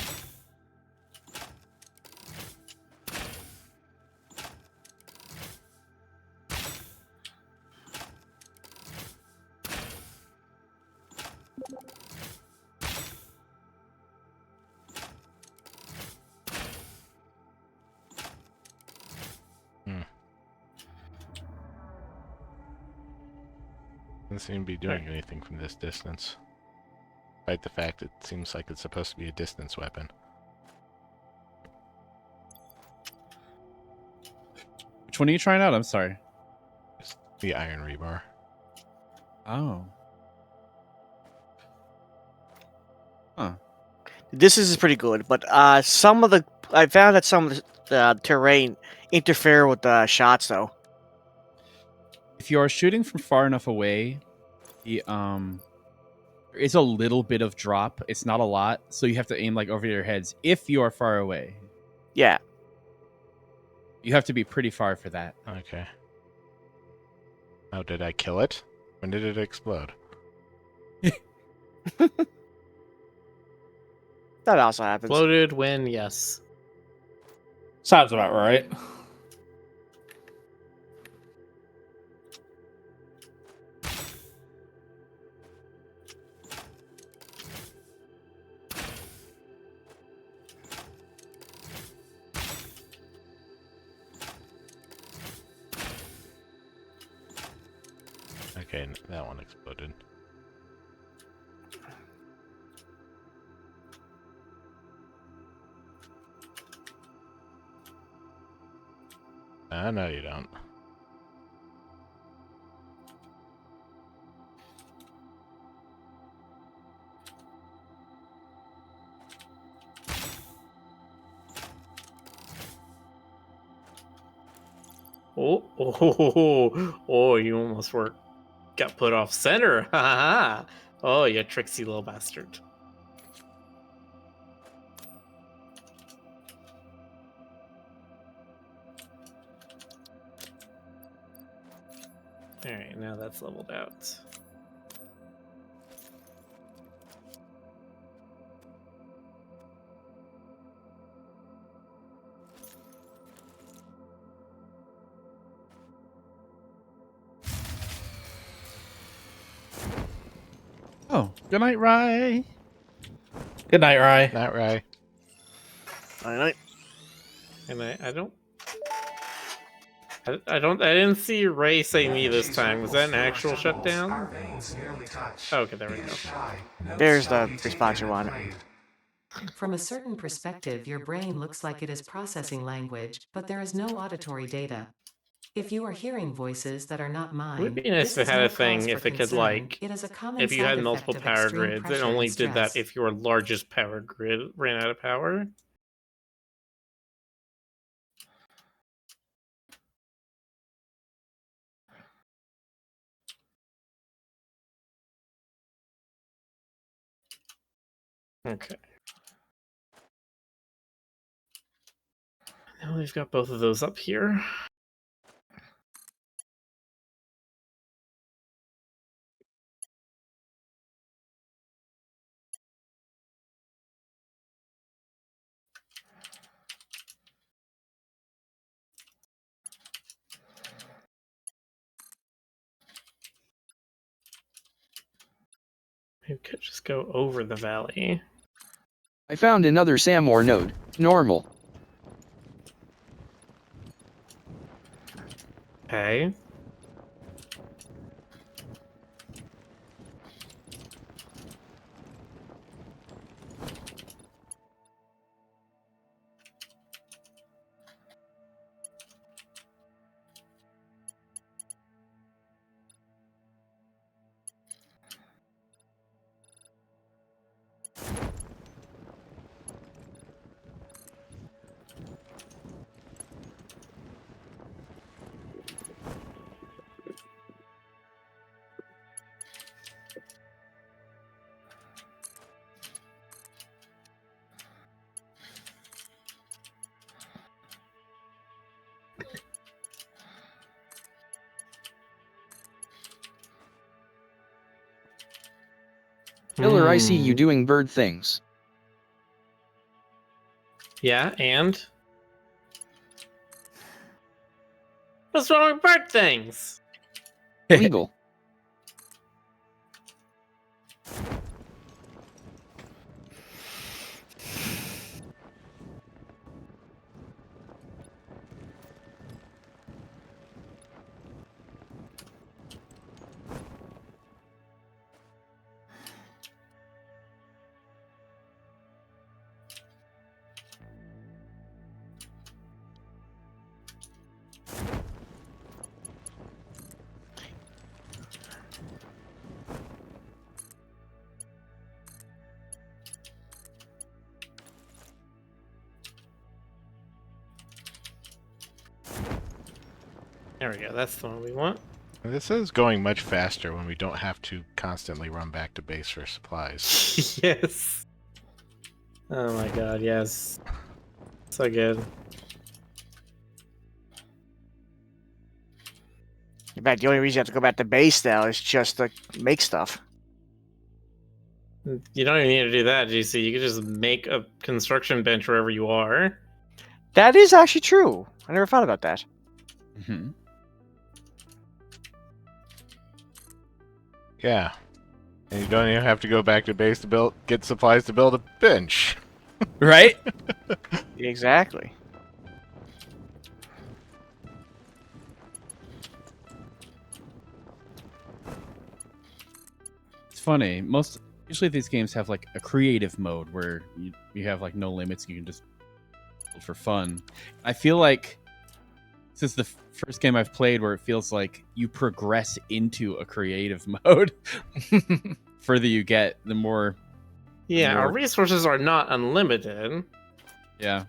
Doesn't seem to be doing anything from this distance. Despite the fact it seems like it's supposed to be a distance weapon.
Which one are you trying out? I'm sorry.
It's the iron rebar.
Oh. Huh.
This is pretty good, but some of the I found that some of the terrain interfere with the shots though.
If you are shooting from far enough away, the there is a little bit of drop. It's not a lot, so you have to aim like over your heads if you are far away.
Yeah.
You have to be pretty far for that.
Okay. Oh, did I kill it? When did it explode?
That also happens.
Exploded when, yes.
Sounds about right.
Okay, that one exploded. No, you don't.
Oh, you almost got put off center. Ha ha ha. Oh, you tricksy little bastard. Alright, now that's leveled out.
Oh, good night, Rye.
Good night, Rye.
Not right.
And I didn't see Ray say me this time. Was that an actual shutdown? Oh, okay, there we go.
There's the response you want.
From a certain perspective, your brain looks like it is processing language, but there is no auditory data. If you are hearing voices that are not
It
mine,
would be nice
this
if it
is
had
no
a thing
cause
if
for
it could,
concern.
like,
It is a common
if you had
side
multiple
effect of
power
extreme
grids, it
pressure
only
and
did that
stress.
if your largest power grid ran out of power. Okay. Now we've got both of those up here. We could just go over the valley.
I found another Samor node. Normal.
Okay.
Miller, I see you doing bird things.
Yeah, and? What's wrong with bird things?
Legal.
There we go, that's the one we want.
This is going much faster when we don't have to constantly run back to base for supplies.
Yes. Oh my god, yes. So good.
In fact, the only reason you have to go back to base now is just to make stuff.
You don't even need to do that, GC. You can just make a construction bench wherever you are.
That is actually true. I never thought about that.
Mhm.
Yeah. And you don't even have to go back to base to get supplies to build a bench.
Right?
Exactly.
It's funny. Usually these games have like a creative mode where you have like no limits. You can just build for fun. I feel like this is the first game I've played where it feels like you progress into a creative mode. Further you get, the more.
Yeah,
More-
our resources are not unlimited.
Yeah.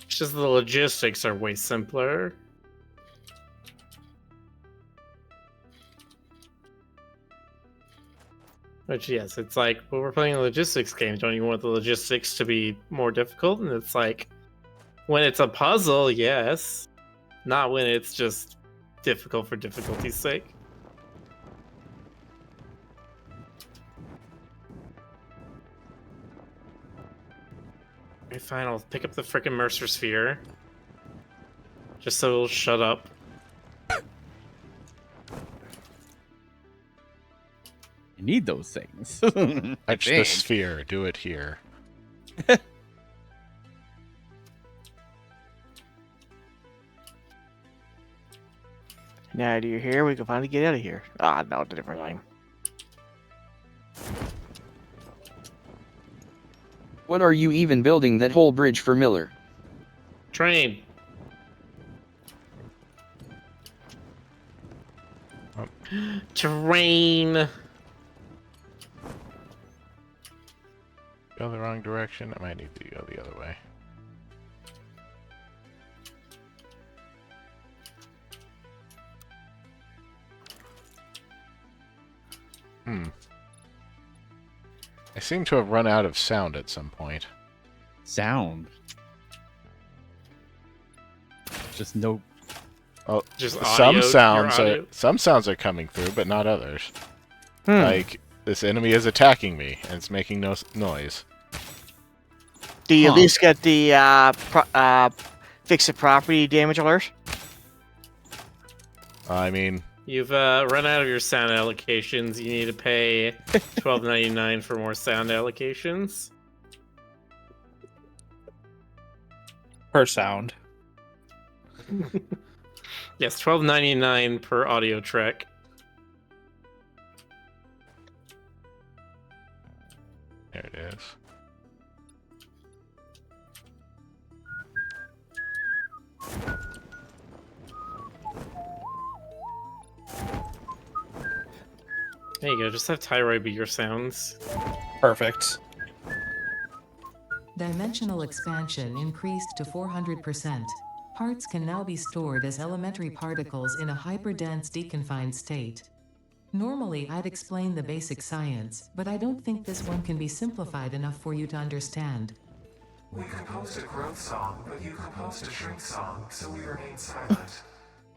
It's just the logistics are way simpler. Which, yes, it's like, well, we're playing a logistics game. Don't you want the logistics to be more difficult? And it's like, when it's a puzzle, yes. Not when it's just difficult for difficulty's sake. Okay, fine, I'll pick up the frickin' Mercer Sphere. Just so it'll shut up.
You need those things. I
Touch the
think.
sphere. Do it here.
Now that you're here, we can finally get out of here. Ah, no, it's a different line.
What are you even building that whole bridge for Miller?
Train.
Oh.
Train.
Go the wrong direction. I might need to go the other way. I seem to have run out of sound at some point.
Sound. Just no.
Oh,
Just
some
audio,
sounds
your
are
audio.
coming through, but not others.
Hmm.
Like this enemy is attacking me and it's making no noise.
Do you
Huh.
at least get the fix the property damage alert?
I mean,
You've run out of your sound allocations. You need to pay $12.99 for more sound allocations.
Per sound.
Yes, $12.99 per audio track.
There it is.
There you go. Just have Tyroi be your sounds.
Perfect.
Dimensional expansion increased to 400%. Parts can now be stored as elementary particles in a hyperdense deconfined state. Normally, I'd explain the basic science, but I don't think this one can be simplified enough for you to understand.
We composed a growth song, but you composed a shrink song, so we remain silent.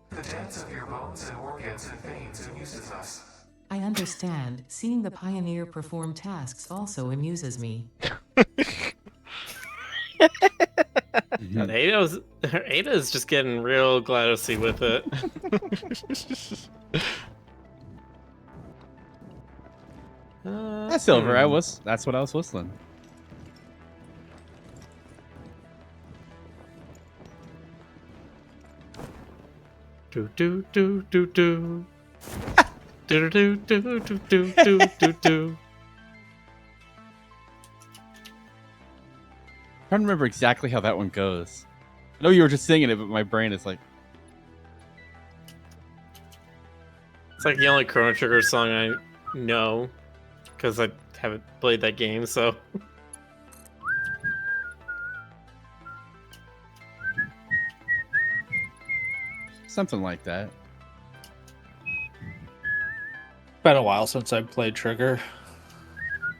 The dance of your bones and organs and veins amuses us.
I understand. Seeing the pioneer perform tasks also amuses me.
And Ada's just getting real GLaDOS-y with it.
That's Silver. That's what I was whistling.
Do do do do do. Do do do do do do do do.
I don't remember exactly how that one goes. I know you were just singing it, but my brain is like,
It's like the only Chrono Trigger song I know, because I haven't played that game, so.
something like that.
Been a while since I've played Trigger.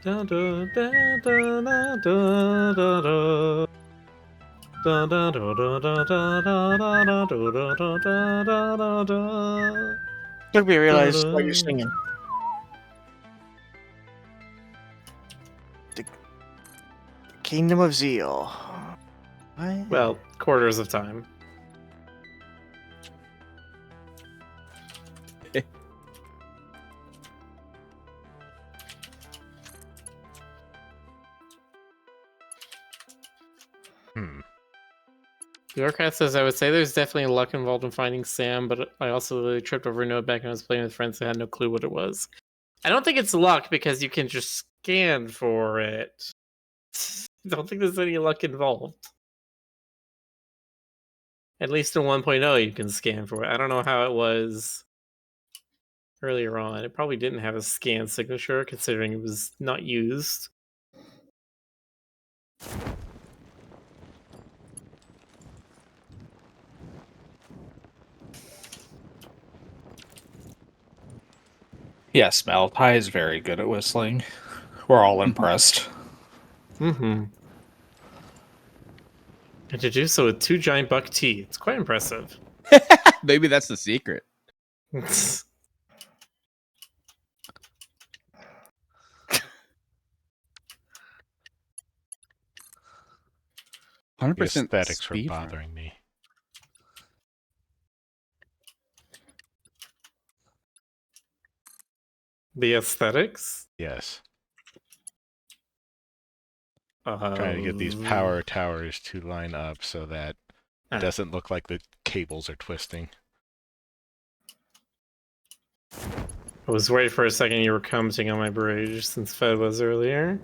Da, da, da, da, da, da, da, da. Da, da, da, da, da, da, da, da, da, da, da, da, da, da.
Took me to realize what you're singing. The Kingdom of Zeal. What?
Well, quarters of time. The Orcat says, I would say there's definitely luck involved in finding Sam, but I also really tripped over a note back when I was playing with friends that had no clue what it was. I don't think it's luck because you can just scan for it. I don't think there's any luck involved. At least in 1.0 you can scan for it. I don't know how it was earlier on. It probably didn't have a scan signature considering it was not used.
Yes, Mel. Ty is very good at whistling. We're all impressed.
Mm-hmm. And to do so with 2 giant buck teeth. It's quite impressive.
Maybe that's the secret. 100%
The aesthetics were
speed run.
bothering me.
The aesthetics?
Yes. Trying to get these power towers to line up so that it doesn't look like the cables are twisting.
I was worried for a second you were commenting on my bridge since Fed was earlier.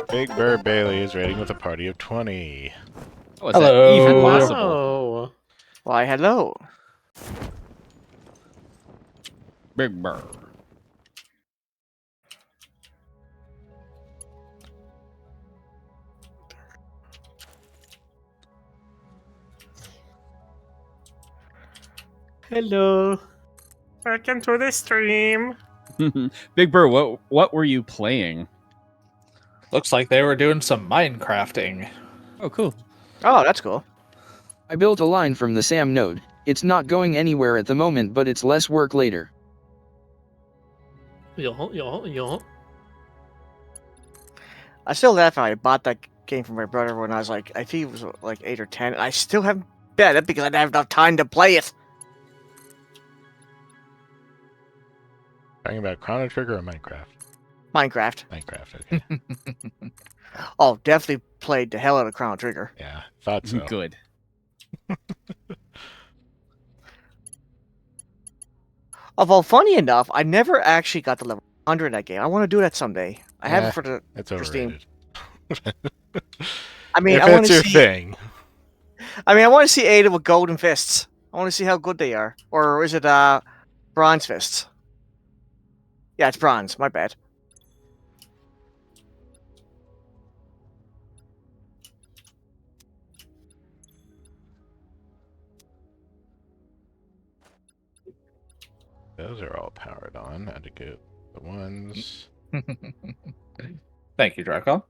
Big Bird Bailey is raiding with a party of 20.
Oh, is
Hello.
that even possible?
Wow.
Why, hello.
Big Bird.
Hello. Welcome to the stream.
Big Bird, what were you playing?
Looks like they were doing some Minecrafting.
Oh, cool.
Oh, that's cool.
I built a line from the SAM node. It's not going anywhere at the moment, but it's less work later.
Yo.
I still laugh when I bought that game from my brother when I was like, I think it was like 8 or 10. And I still haven't bet it because I didn't have enough time to play it.
Talking about Chrono Trigger or Minecraft?
Minecraft.
Minecraft, okay.
Oh, definitely played the hell out of Chrono Trigger.
Yeah, thought so.
Good.
Although, funny enough, I never actually got to level 100 in that game. I want to do that someday. I have
Yeah,
it for
It's
Steam.
overrated.
I mean,
if
I want
that's
to
your
see.
thing.
I mean, I want to see Ada with golden fists. I want to see how good they are. Or is it bronze fists? Yeah, it's bronze. My bad.
Those are all powered on. Had to go the ones.
Thank you, Draco.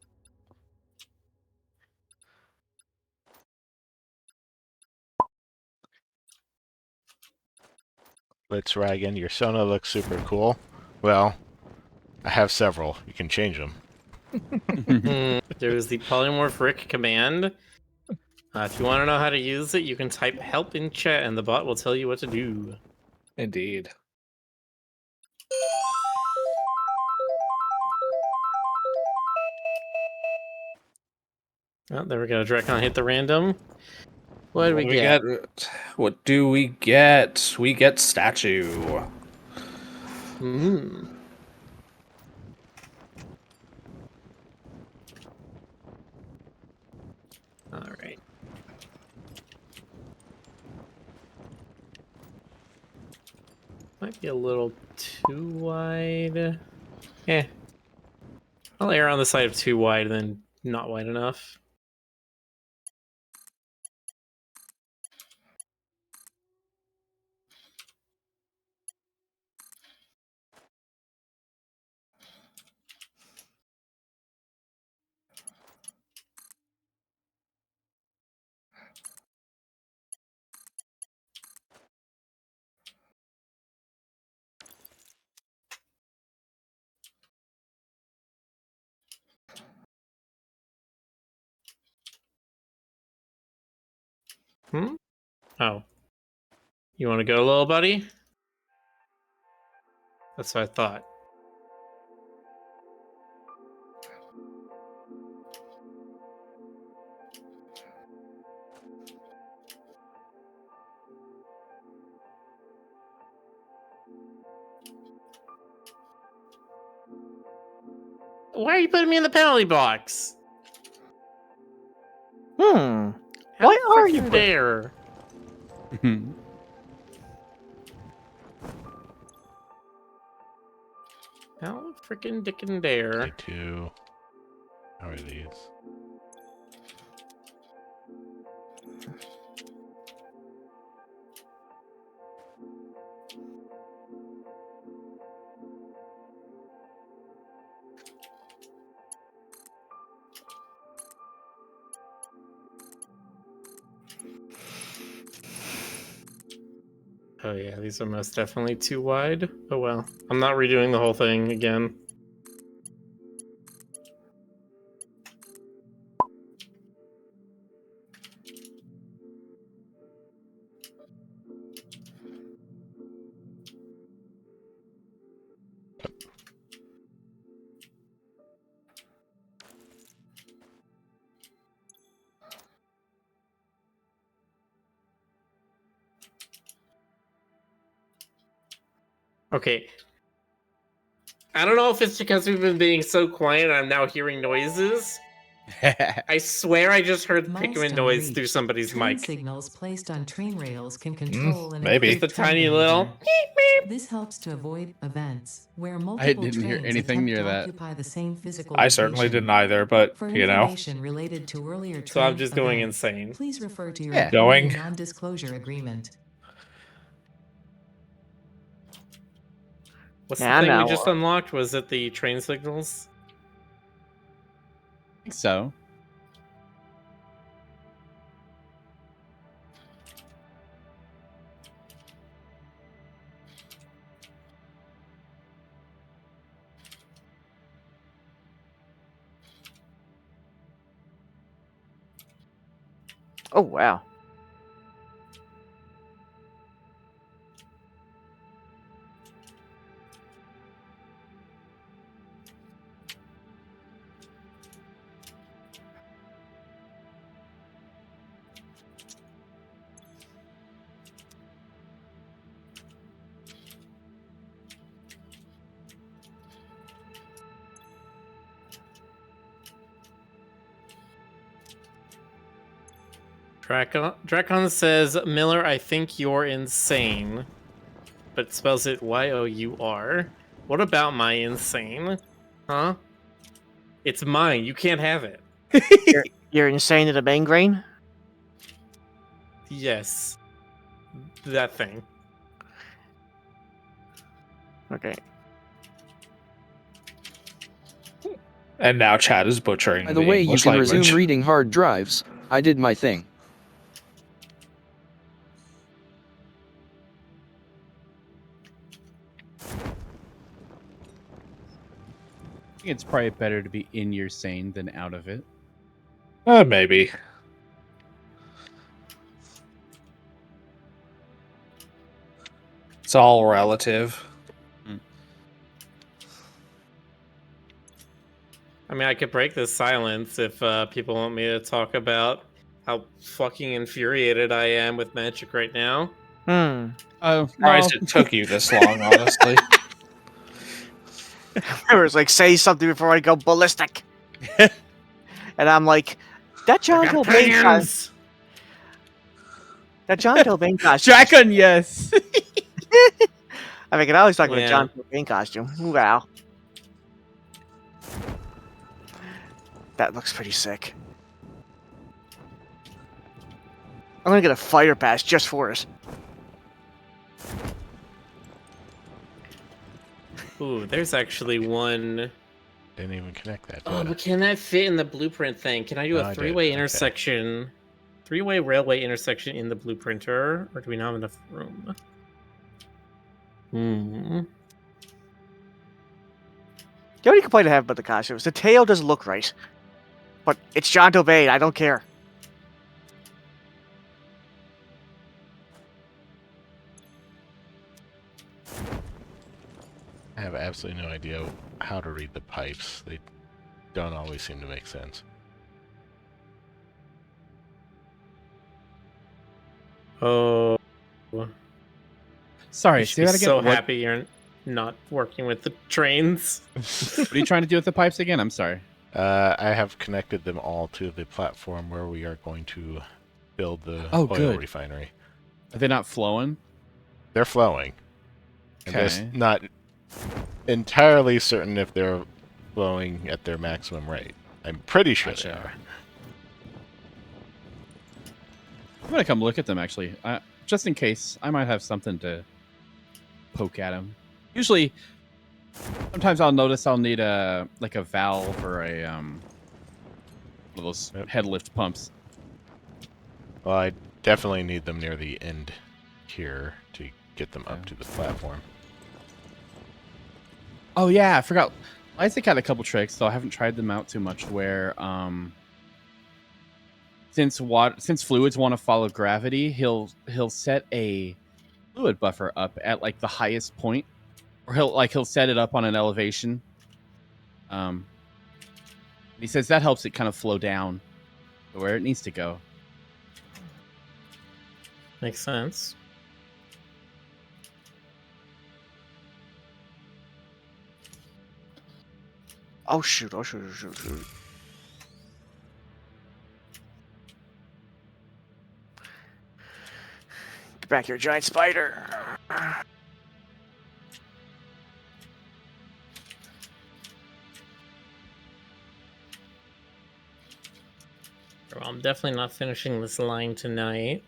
Let's Ragan. Your Sona looks super cool. Well, I have several. You can change them.
There's the polymorph Rick command. If you want to know how to use it, you can type help in chat and the bot will tell you what to do.
Indeed.
Oh, there we go. Drakon hit the random. What do we get?
What do we get? We get statue.
Hmm. All right. Might be a little too wide. Eh. I'll err on the side of too wide than not wide enough. Hmm? Oh. You want to go, little buddy? That's what I thought. Why are you putting me in the penalty box?
Hmm.
How
Why are you
frickin'
put-
dare? How frickin' dickin' dare?
K2. How are these?
Oh yeah, these are most definitely too wide. Oh well. I'm not redoing the whole thing again. Okay. I don't know if it's because we've been being so quiet and I'm now hearing noises. I swear I just heard Pikmin
Milestone
noise
reached.
through somebody's
Train
mic.
signals placed on train rails can control and
maybe.
improve
Just a
train
tiny
behavior.
little
This helps to avoid events where multiple
didn't hear
trains
anything
attempt
near
to
that.
occupy the same physical
I
location.
certainly didn't either, but
For
you know.
information related to earlier train
So I'm just going
events,
insane.
please refer to your
Yeah.
employee
Going.
non-disclosure agreement.
What's
Yeah,
the thing we
no,
just unlocked? Was it the train signals?
I think so.
Oh wow.
Drakon says, Miller, I think you're insane. But spells it Y-O-U-R. What about my insane? Huh? It's mine. You can't have it.
You're insane to the membrane?
Yes. That thing.
Okay.
And now Chad is butchering
By the way, you
English
can
language.
resume reading hard drives. I did my thing.
I think it's probably better to be in your sane than out of it.
Maybe. It's all relative.
I mean, I could break this silence if people want me to talk about how fucking infuriated I am with Magic right now.
Hmm.
Oh,
Surprised it took you this long, honestly.
It was like, say something before I go ballistic. And I'm like, that John Kilbane costume. That John Kilbane costume.
Dragon, yes.
I mean, I can always talk about
Yeah.
John Kilbane costume. Wow. That looks pretty sick. I'm gonna get a fighter pass just for it.
Ooh, there's actually one.
Didn't even connect that.
Oh,
did I?
but can that fit in the blueprint thing? Can I do
Oh,
a
I did.
three-way
Okay.
intersection? Three-way railway intersection in the blueprinter? Or do we not have enough room?
The only complaint I have about the costume is the tail doesn't look right. But it's John Kilbane, I don't care.
I have absolutely no idea how to read the pipes. They don't always seem to make sense.
Oh.
Sorry,
You
say
should be
that again.
so
What
happy you're not working with the trains.
are you trying to do with the pipes again? I'm sorry.
I have connected them all to the platform where we are going to build the
Oh,
oil
good.
refinery.
Are they not flowing?
They're flowing. I'm just
Okay.
not entirely certain if they're flowing at their maximum rate. I'm pretty sure they
Gotcha.
are.
I'm gonna come look at them actually, just in case. I might have something to poke at them. Usually, sometimes I'll notice I'll need a valve or a one of those
Yep.
head lift pumps.
Well, I definitely need them near the end here to get them up
Yeah.
to the platform.
Oh yeah, I forgot. Isaac had a couple tricks, though I haven't tried them out too much. Where since fluids want to follow gravity, he'll set a fluid buffer up at like the highest point, or he'll set it up on an elevation. He says that helps it kind of flow down to where it needs to go.
Makes sense.
Oh shoot, oh shoot, oh shoot, shoot. Get back here, giant spider.
Well, I'm definitely not finishing this line tonight.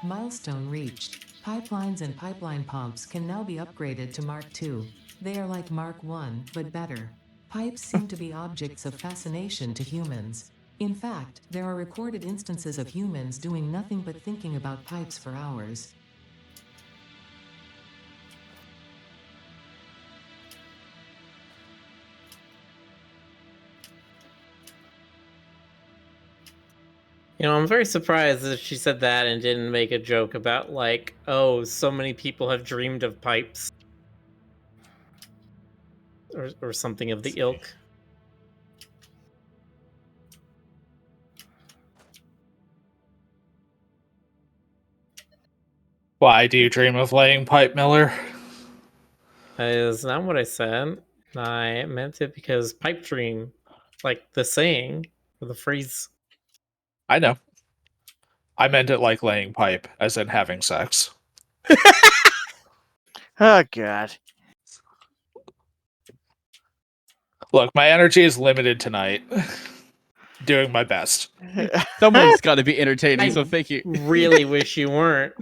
Milestone reached. Pipelines and pipeline pumps can now be upgraded to Mark II. They are like Mark I, but better. Pipes seem to be objects of fascination to humans. In fact, there are recorded instances of humans doing nothing but thinking about pipes for hours.
You know, I'm very surprised that she said that and didn't make a joke about, like, oh, so many people have dreamed of pipes. Or something of the ilk.
Why do you dream of laying pipe, Miller?
Is not what I said. I meant it because pipe dream, like the saying, or the phrase.
I know. I meant it like laying pipe, as in having sex.
Oh god.
Look, my energy is limited tonight. Doing my best.
Someone's got to be entertaining,
I
so thank you.
really wish you weren't.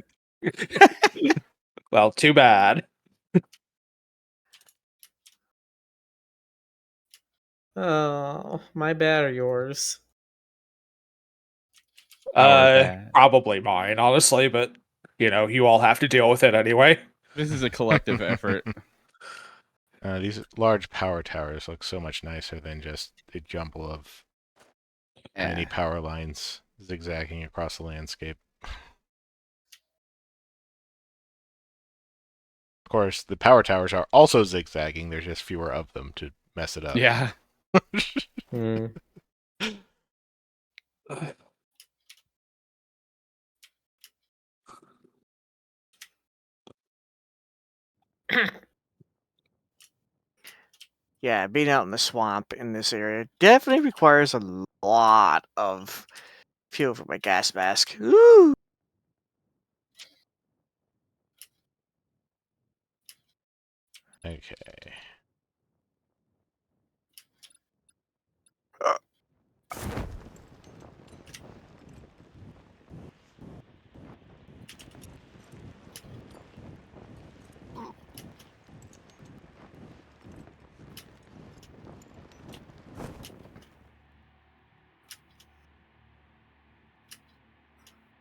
Well, too bad.
Oh, my bad or yours?
Our bad.
Probably mine, honestly, but you all have to deal with it anyway.
This is a collective effort.
These large power towers look so much nicer than just a jumble of many power lines zigzagging across the landscape. Of course, the power towers are also zigzagging. There's just fewer of them to mess it up.
Yeah.
Hmm.
Yeah, being out in the swamp in this area definitely requires a lot of fuel for my gas mask. Ooh.
Okay.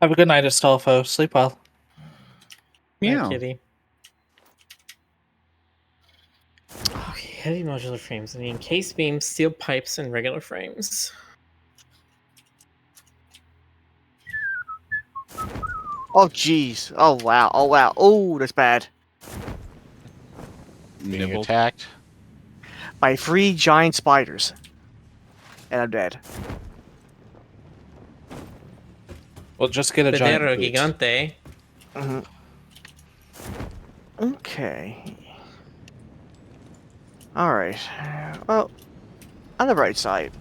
Have a good night, Astolfo. Sleep well.
Hi,
Meow.
kitty. Okay, heavy modular frames. I need case beams, steel pipes, and regular frames.
Oh jeez. Oh wow. Oh wow. Oh, that's bad.
Being
Nibbled.
attacked.
By 3 giant spiders. And I'm dead.
Well, just get a giant
Pedero
boot.
gigante.
Mhm. Okay. Alright. Well, on the bright side,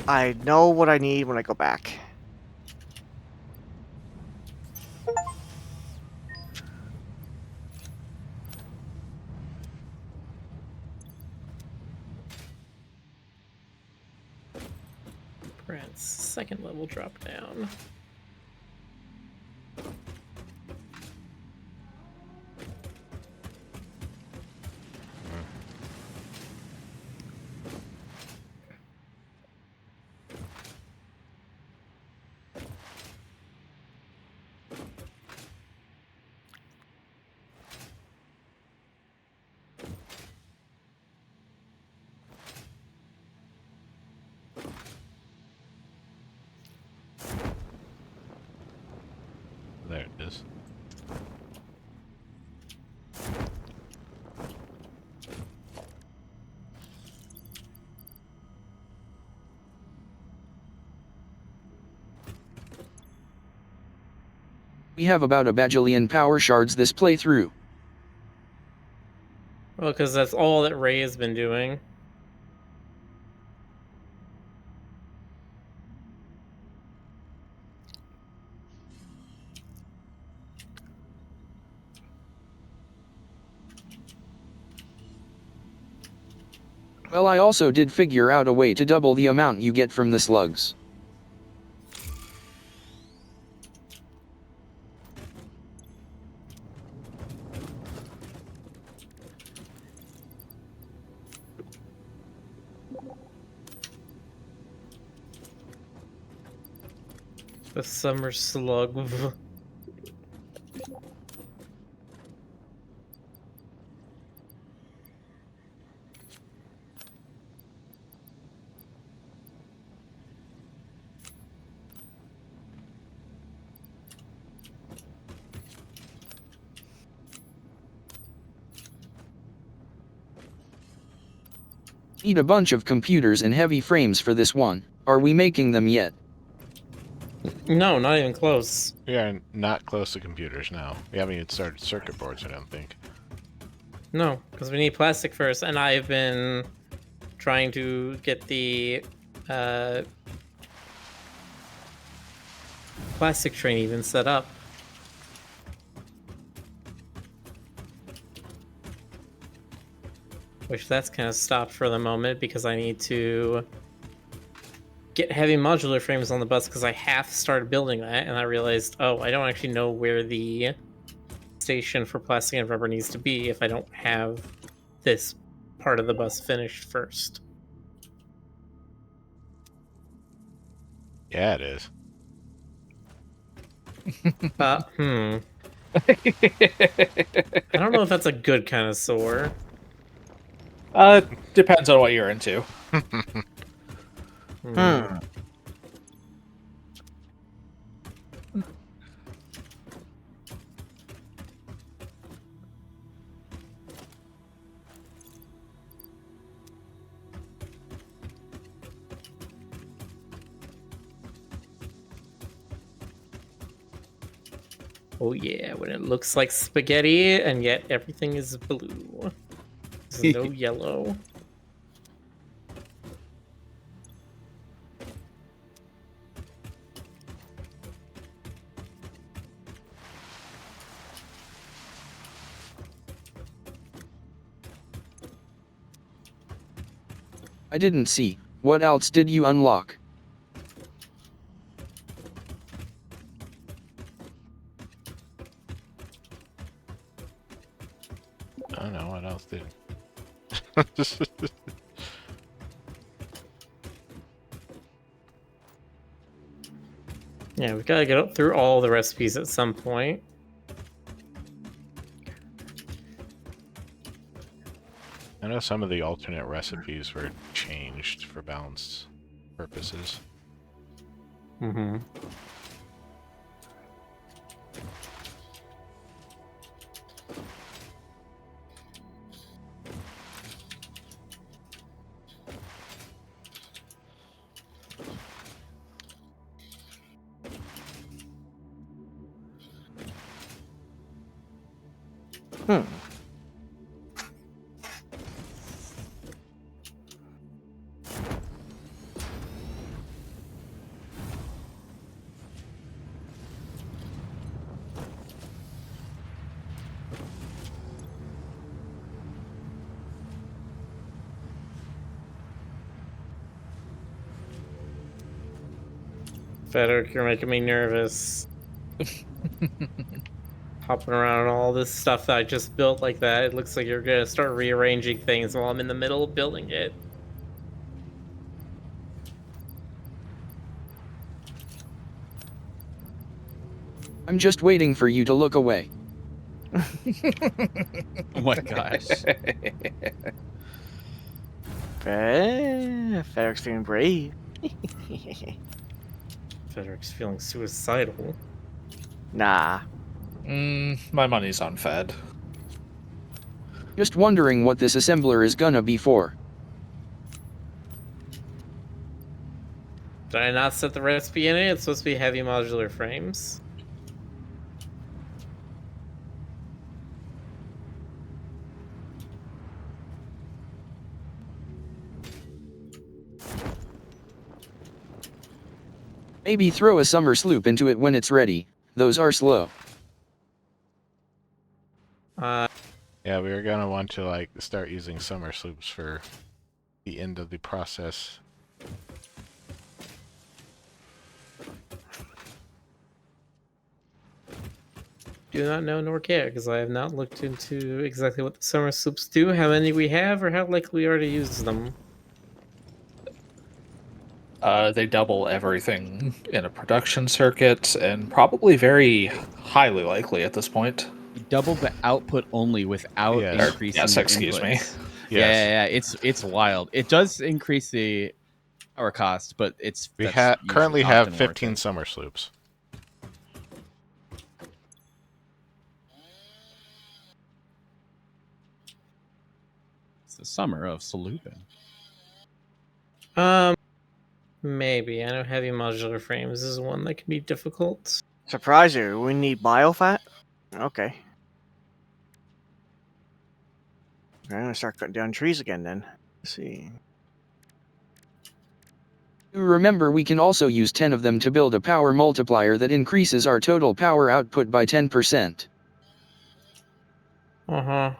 I know what I need when I go back.
Brent's second level drop down.
There it is.
We have about a bajillion power shards this playthrough.
Well, because that's all that Ray has been doing.
Well, I also did figure out a way to double the amount you get from the slugs.
The summer slug.
Need a bunch of computers and heavy frames for this one. Are we making them yet?
No, not even close.
We are not close to computers now. We haven't even started circuit boards, I don't think.
No, because we need plastic first, and I've been trying to get the plastic train even set up. Which that's kind of stopped for the moment because I need to get heavy modular frames on the bus because I half started building that and I realized, oh, I don't actually know where the station for plastic and rubber needs to be if I don't have this part of the bus finished first.
Yeah, it is.
I don't know if that's a good kind of sore.
Depends on what you're into.
Hmm.
Oh yeah, when it looks like spaghetti and yet everything is blue. There's no yellow.
I didn't see. What else did you unlock?
I don't know what else did.
Yeah, we gotta get through all the recipes at some point.
I know some of the alternate recipes were changed for balance purposes.
Mm-hmm.
Hmm.
Federic, you're making me nervous. Hopping around all this stuff that I just built like that, it looks like you're gonna start rearranging things while I'm in the middle of building it.
I'm just waiting for you to look away.
Oh my gosh.
Federic's feeling brave.
Federic's feeling suicidal.
Nah.
My money's on Fed.
Just wondering what this assembler is gonna be for.
Did I not set the recipe in it? It's supposed to be heavy modular frames.
Maybe throw a summer sloop into it when it's ready. Those are slow.
Yeah, we were gonna want to like start using summer sloops for the end of the process.
Do not know nor care because I have not looked into exactly what the summer sloops do, how many we have, or how likely we are to use them.
They double everything in a production circuit, and probably very highly likely at this point.
You double the output only without
Yes.
increasing
Yes,
the
excuse me.
inputs.
Yes.
It's wild. It does increase the power cost, but that's
We
usually
currently have
often worth
15
it.
summer sloops.
It's the summer of Salupin.
Maybe. I know heavy modular frames is one that can be difficult.
Surprise you. We need biofat? Okay. I'm gonna start cutting down trees again then. Let's see.
Remember, we can also use 10 of them to build a power multiplier that increases our total power output by 10%.
Uh-huh.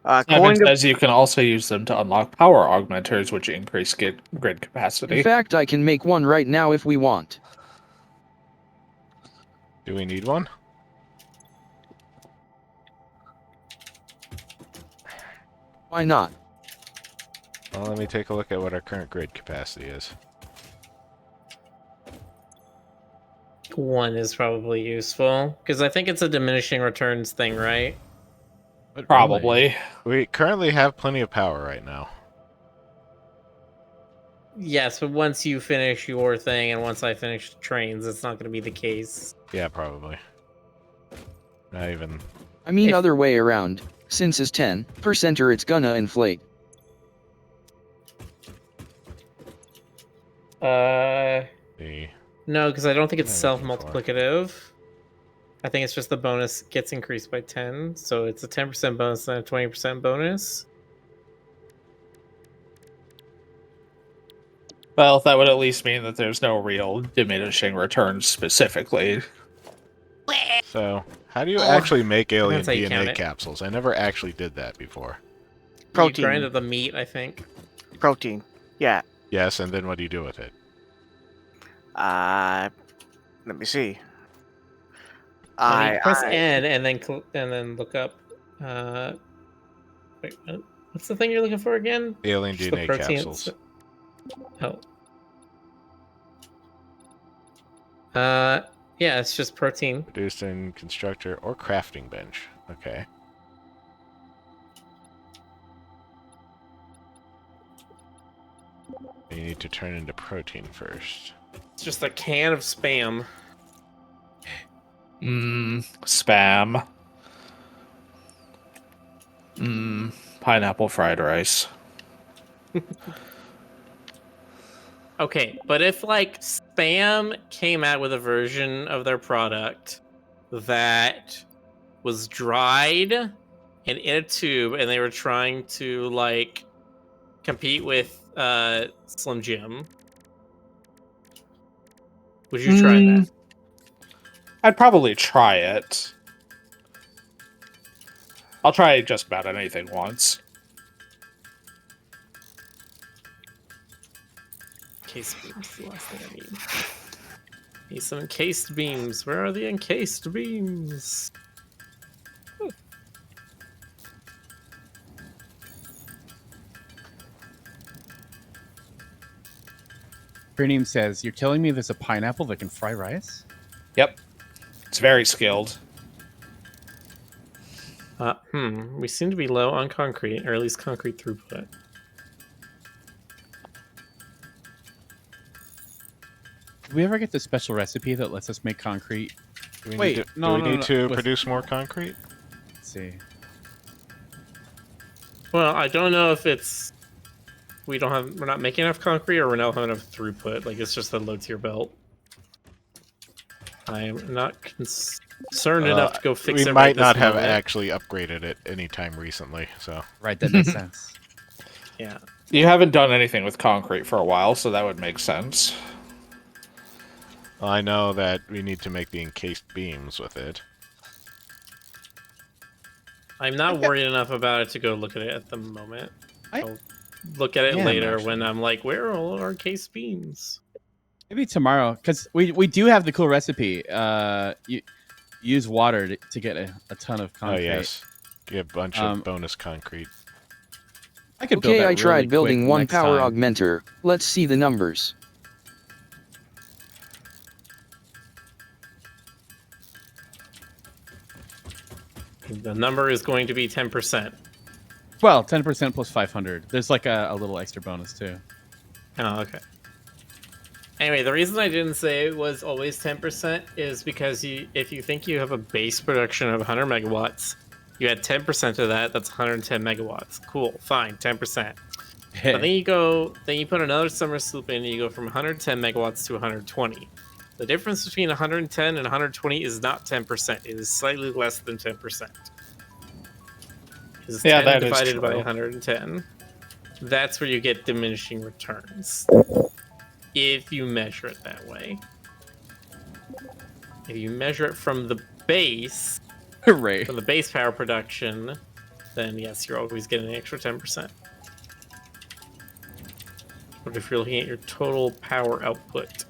Evan
According to
says you can also use them to unlock power augmenters, which increase grid capacity.
In fact, I can make one right now if we want.
Do we need one?
Why not?
Well, let me take a look at what our current grid capacity is.
1 is probably useful because I think it's a diminishing returns thing, right?
But
Probably.
We currently have plenty of power right now.
Yes, but once you finish your thing and once I finish trains, it's not going to be the case.
Yeah, probably. Not even...
I mean,
If-
other way around. Since it's 10% or it's gonna inflate.
The...
No, because I don't think it's
What am I looking for?
self-multiplicative. I think it's just the bonus gets increased by 10, so it's a 10% bonus and a 20% bonus.
Well, that would at least mean that there's no real diminishing returns specifically.
So, how do you actually make alien
Depends how you count
DNA
it.
capsules? I never actually did that before.
Protein.
You grinded the meat, I think.
protein. Yeah.
Yes, and then what do you do with it?
Let me see.
Press N and then look up. Wait, what's the thing you're looking for again?
Alien
Just the
DNA
protein-
capsules.
Oh. Yeah, it's just protein.
Produced in constructor or crafting bench. Okay. You need to turn into protein first.
It's just a can of spam.
Spam. Pineapple fried rice.
Okay, but if like Spam came out with a version of their product that was dried and in a tube, and they were trying to like compete with Slim Jim, would you try that?
I'd probably try it. I'll try just about anything once.
Encased beams is the last thing I need. Need some encased beams. Where are the encased beams?
Premium says, "You're telling me there's a pineapple that can fry rice?"
Yep. It's very skilled.
We seem to be low on concrete, or at least concrete throughput.
Did we ever get the special recipe that lets us make concrete?
Do we
Wait,
need to,
no,
do we
no,
need
no,
to
with-
produce more concrete?
Let's see.
Well, I don't know if it's we're not making enough concrete, or we're not having enough throughput. Like it's just a low tier belt. I am not concerned enough to go fix it.
We
right
might
this
not have
moment.
actually upgraded it anytime recently, so...
Right, that makes sense.
Yeah.
You haven't done anything with concrete for a while, so that would make sense.
Well, I know that we need to make the encased beams with it.
I'm not worried enough about it to go look at it at the moment. I'll look at it
Yeah,
later
actually.
when I'm like, where are all our case beams?
Maybe tomorrow, because we do have the cool recipe. You use water to get a ton of concrete.
Oh, yes. Get a bunch of bonus concrete.
I could build
Okay,
that
I tried
really
building
quick
one
next
power
time.
augmenter. Let's see the numbers.
The number is going to be 10%.
Well, 10% plus 500. There's like a little extra bonus too.
Oh, okay. Anyway, the reason I didn't say it was always 10% is because if you think you have a base production of 100 megawatts, you add 10% of that, that's 110 megawatts. Cool, fine, 10%. But then you put another summer sloop in and you go from 110 megawatts to 120. The difference between 110 and 120 is not 10%. It is slightly less than 10%. It's 10 divided by 110. That's where you get diminishing returns. If you measure it that way. If you measure it from the base,
Hooray.
from the base power production, then yes, you're always getting an extra 10%. But if you're looking at your total power output,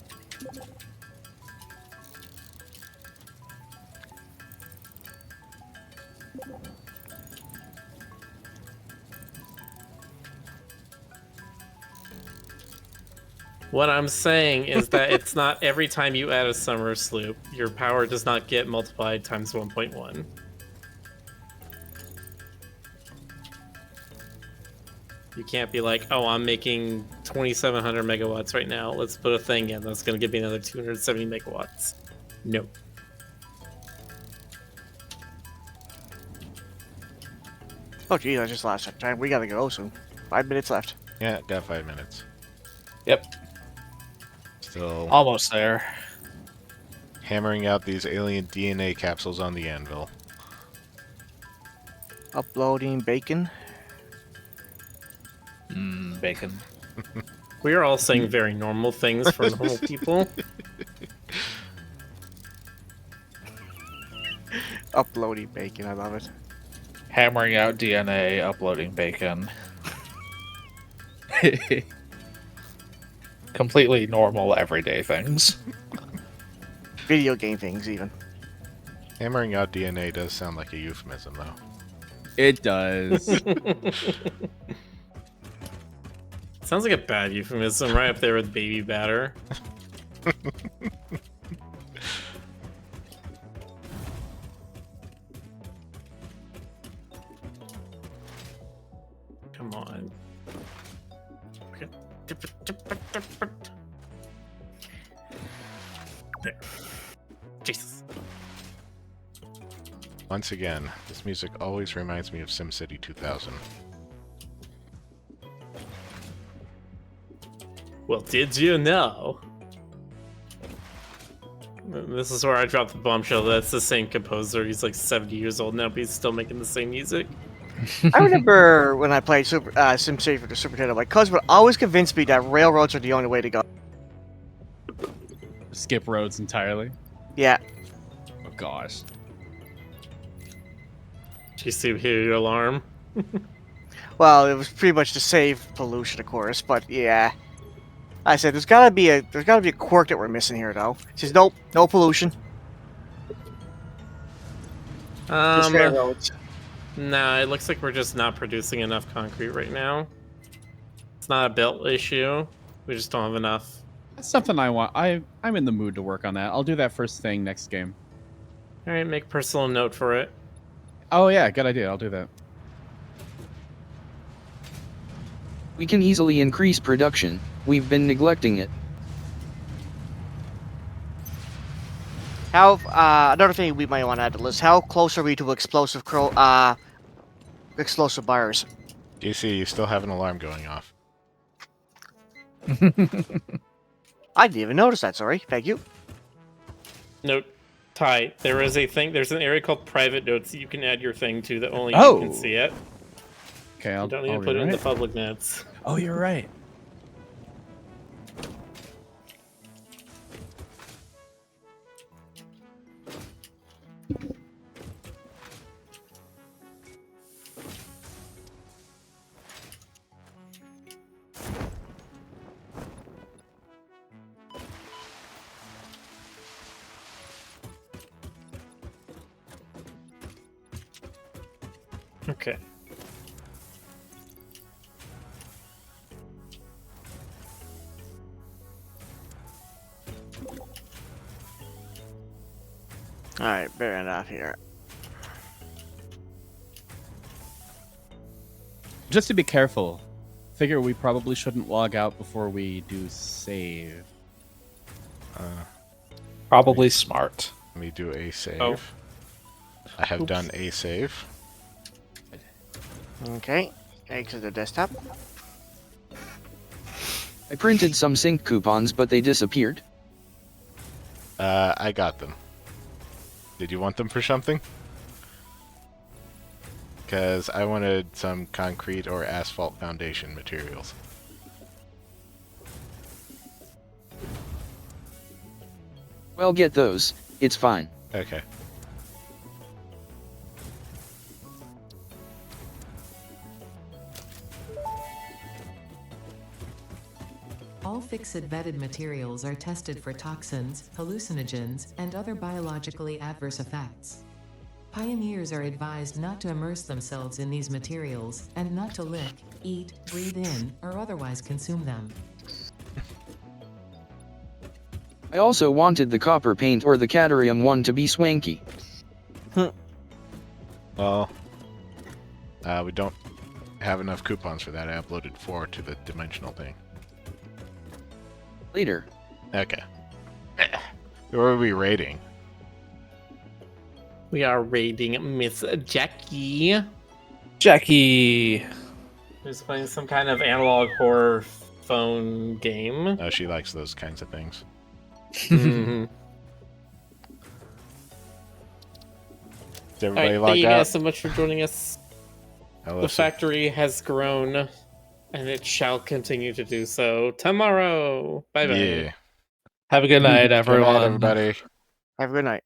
what I'm saying is that it's not every time you add a summer sloop, your power does not get multiplied times 1.1. You can't be like, oh, I'm making 2,700 megawatts right now. Let's put a thing in. That's going to give me another 270 megawatts. No.
Oh, geez, I just lost time. We gotta go soon. 5 minutes left.
Yeah, got 5 minutes.
Yep.
Still
Almost there.
hammering out these alien DNA capsules on the anvil.
Uploading bacon.
Bacon.
We are all saying very normal things for normal people.
Uploading bacon. I love it.
Hammering out DNA, uploading bacon. Completely normal, everyday things.
Video game things, even.
Hammering out DNA does sound like a euphemism, though.
It does.
Sounds like a bad euphemism, right up there with baby batter. Come on. There. Jesus.
Once again, this music always reminds me of SimCity 2000.
Well, did you know? This is where I dropped the bombshell. That's the same composer. He's like 70 years old now, but he's still making the same music.
I remember when I played SimCity for the Super Nintendo, my cousin would always convince me that railroads are the only way to go.
Skip roads entirely.
Yeah.
Oh gosh.
Did you see hear your alarm?
Well, it was pretty much to save pollution, of course, but yeah. I said there's gotta be a quirk that we're missing here, though. He says nope, no pollution. Just railroads.
No, it looks like we're just not producing enough concrete right now. It's not a built issue. We just don't have enough.
That's something I want. I'm in the mood to work on that. I'll do that first thing next game.
All right, make personal note for it.
Oh yeah, good idea. I'll do that.
We can easily increase production. We've been neglecting it.
How another thing we might want to add to the list: how close are we to explosive bars?
DC, you still have an alarm going off.
I didn't even notice that. Sorry. Thank you.
Note, Ty, there is a thing. There's an area called private notes that you can add your thing to that only you can see it.
Okay,
You don't need to put it in the public notes.
Oh, you're right.
Okay.
Alright, fair enough here.
Just to be careful, figure we probably shouldn't log out before we do save.
Probably smart.
Let me do a save.
Oh.
I have
Oops.
done a save.
Okay. Exit the desktop.
I printed some sync coupons, but they disappeared.
I got them. Did you want them for something? Because I wanted some concrete or asphalt foundation materials.
Well, get those. It's fine.
Okay.
All fixit vetted materials are tested for toxins, hallucinogens, and other biologically adverse effects. Pioneers are advised not to immerse themselves in these materials, and not to lick, eat, breathe in, or otherwise consume them.
I also wanted the copper paint or the cadmium one to be swanky.
Well, we don't have enough coupons for that. I uploaded 4 to the dimensional thing.
Later.
Okay. Who are we rating?
We are raiding Miss Jackie,
Jackie.
who's playing some kind of analog horror phone game.
Oh, she likes those kinds of things.
Mhm.
Is
All
everybody
right, thank
logged
you
out?
guys so much for joining us.
Hello,
The factory has grown, and it shall continue to do so tomorrow. Bye bye.
Yeah.
Have a good night,
Good
everyone.
night, everybody.
Have a good night.